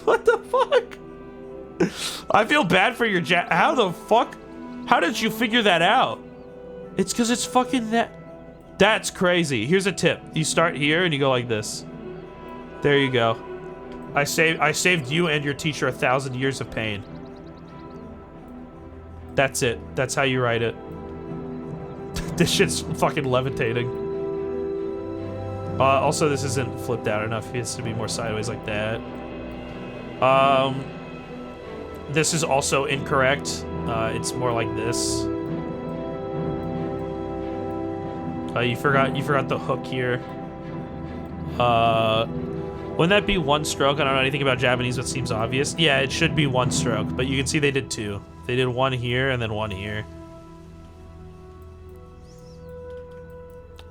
What the fuck? I feel bad for your how the fuck? How did you figure that out? It's because it's fucking that. That's crazy. Here's a tip. You start here and you go like this. There you go. I saved you and your teacher 1,000 years of pain. That's it. That's how you write it. This shit's fucking levitating. Also, this isn't flipped out enough. It has to be more sideways like that. This is also incorrect. It's more like this. You forgot the hook here. Wouldn't that be one stroke? I don't know anything about Japanese, but seems obvious. Yeah, it should be one stroke, but you can see they did two. They did one here and then one here.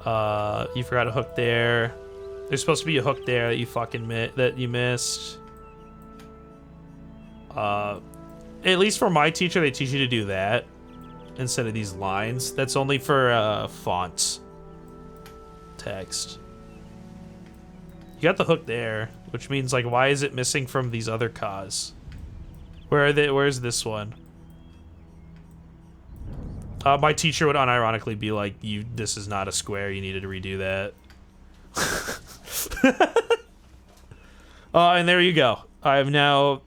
You forgot a hook there. There's supposed to be a hook there that you fucking missed. At least for my teacher, they teach you to do that instead of these lines. That's only for fonts. Text. You got the hook there, which means like, why is it missing from these other cause? Where are they? Where's this one? My teacher would unironically be like, this is not a square. You needed to redo that. And there you go. I have now.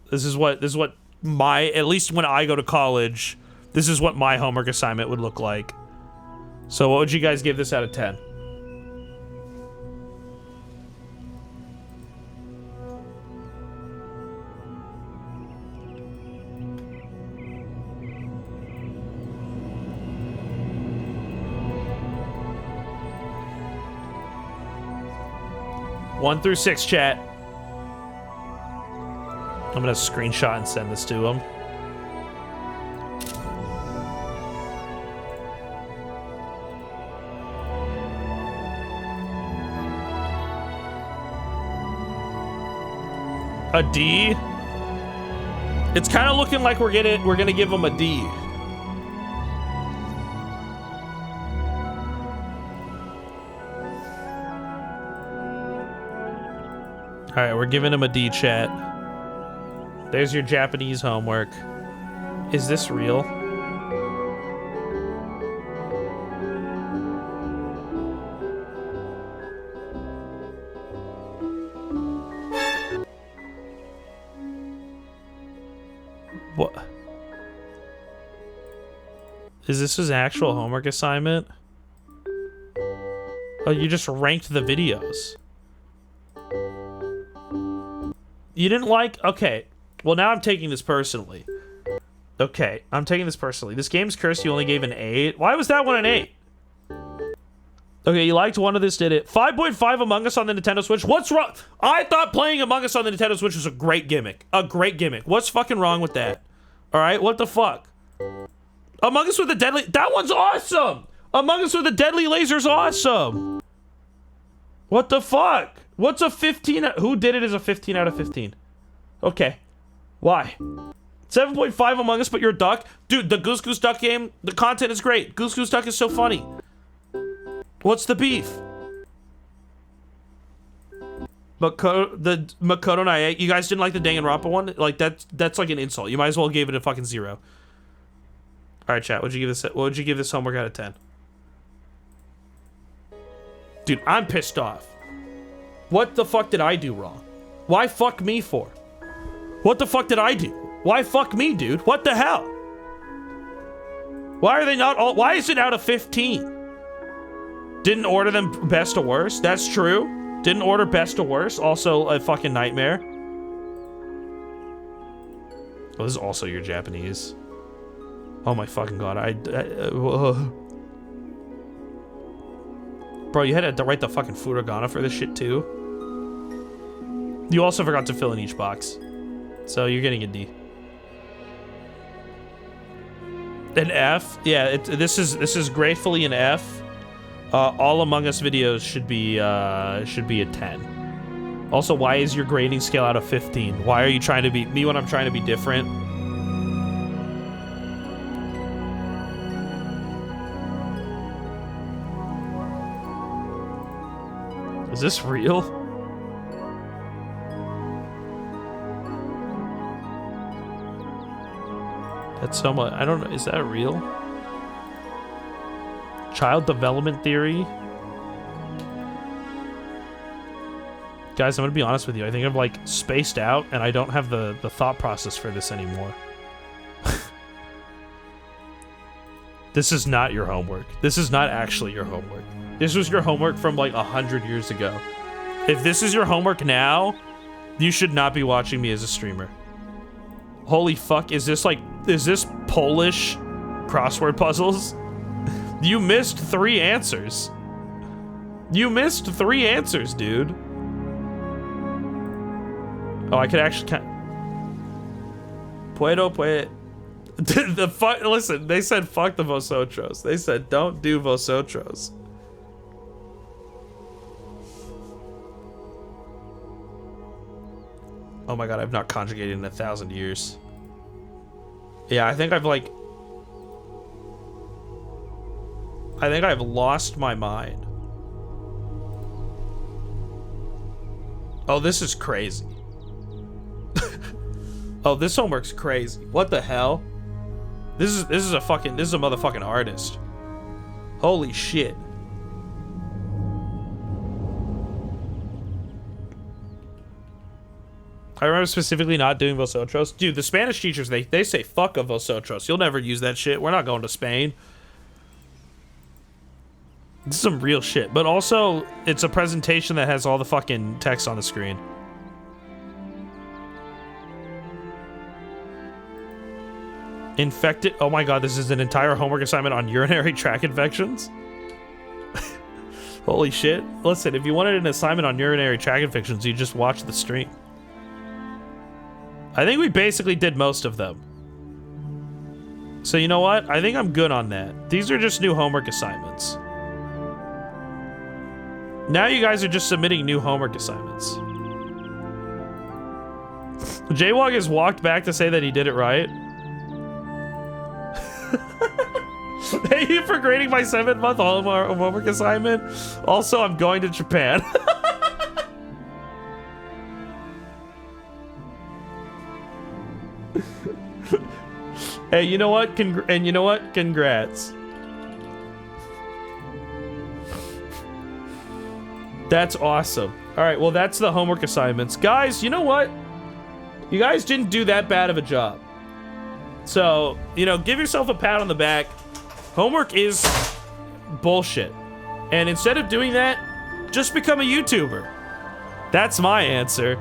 This is what at least when I go to college, this is what my homework assignment would look like. So what would you guys give this out of 10? One through 6, chat. I'm gonna screenshot and send this to him. A D? It's kind of looking like we're gonna give him a D. All right, we're giving him a D, chat. There's your Japanese homework. Is this real? What? Is this his actual homework assignment? Oh, you just ranked the videos. You didn't like... Okay. Well, now I'm taking this personally. Okay, I'm taking this personally. This game's cursed. You only gave an 8. Why was that one an 8? Okay, you liked one of this, did it? 5.5 Among Us on the Nintendo Switch. What's wrong? I thought playing Among Us on the Nintendo Switch was a great gimmick. A great gimmick. What's fucking wrong with that? All right, what the fuck? Among Us with the deadly... That one's awesome! Among Us with the deadly laser's awesome! What the fuck? What's a 15... Who did it as a 15 out of 15? Okay. Why? 7.5 Among Us, but you're a duck? Dude, the Goose Goose Duck game, the content is great. Goose Goose Duck is so funny. What's the beef? Makoto Nae, you guys didn't like the Danganronpa one? Like, that's like an insult. You might as well give it a fucking 0. Alright, chat, what would you give this homework out of 10? Dude, I'm pissed off. What the fuck did I do wrong? Why fuck me for? What the fuck did I do? Why fuck me, dude? What the hell? Why are they not all... Why is it out of 15? Didn't order them best to worst? That's true. Didn't order best to worst. Also a fucking nightmare. Oh, this is also your Japanese. Oh my fucking god. Bro, you had to write the fucking furigana for this shit too. You also forgot to fill in each box. So you're getting a D. An F? Yeah, this is gratefully an F. All Among Us videos should be a 10. Also, why is your grading scale out of 15? Why are you trying to beat me when I'm trying to be different? Is this real? That's so much. I don't know. Is that real? Child development theory? Guys, I'm gonna be honest with you. I think I'm like spaced out and I don't have the thought process for this anymore. This is not your homework. This is not actually your homework. This was your homework from like 100 years ago. If this is your homework now, you should not be watching me as a streamer. Holy fuck, is this Polish crossword puzzles? You missed 3 answers. You missed 3 answers, dude. Oh, I could actually puede. Listen, they said fuck the vosotros. They said don't do vosotros. Oh my god, I've not conjugated in 1,000 years. Yeah, I think I've lost my mind. Oh, this is crazy. Oh, this homework's crazy. What the hell? This is a motherfucking artist. Holy shit. I remember specifically not doing vosotros. Dude, the Spanish teachers, they say fuck a vosotros. You'll never use that shit. We're not going to Spain. This is some real shit. But also, it's a presentation that has all the fucking text on the screen. Infected. Oh my god, this is an entire homework assignment on urinary tract infections? Holy shit. Listen, if you wanted an assignment on urinary tract infections, you just watch the stream. I think we basically did most of them. So you know what? I think I'm good on that. These are just new homework assignments. Now you guys are just submitting new homework assignments. Jaywalk has walked back to say that he did it right. Thank you for grading my 7-month homework assignment. Also, I'm going to Japan. Hey, you know what? Congrats. That's awesome. All right, well, that's the homework assignments. Guys, you know what? You guys didn't do that bad of a job. So, you know, give yourself a pat on the back. Homework is bullshit. And instead of doing that, just become a YouTuber. That's my answer.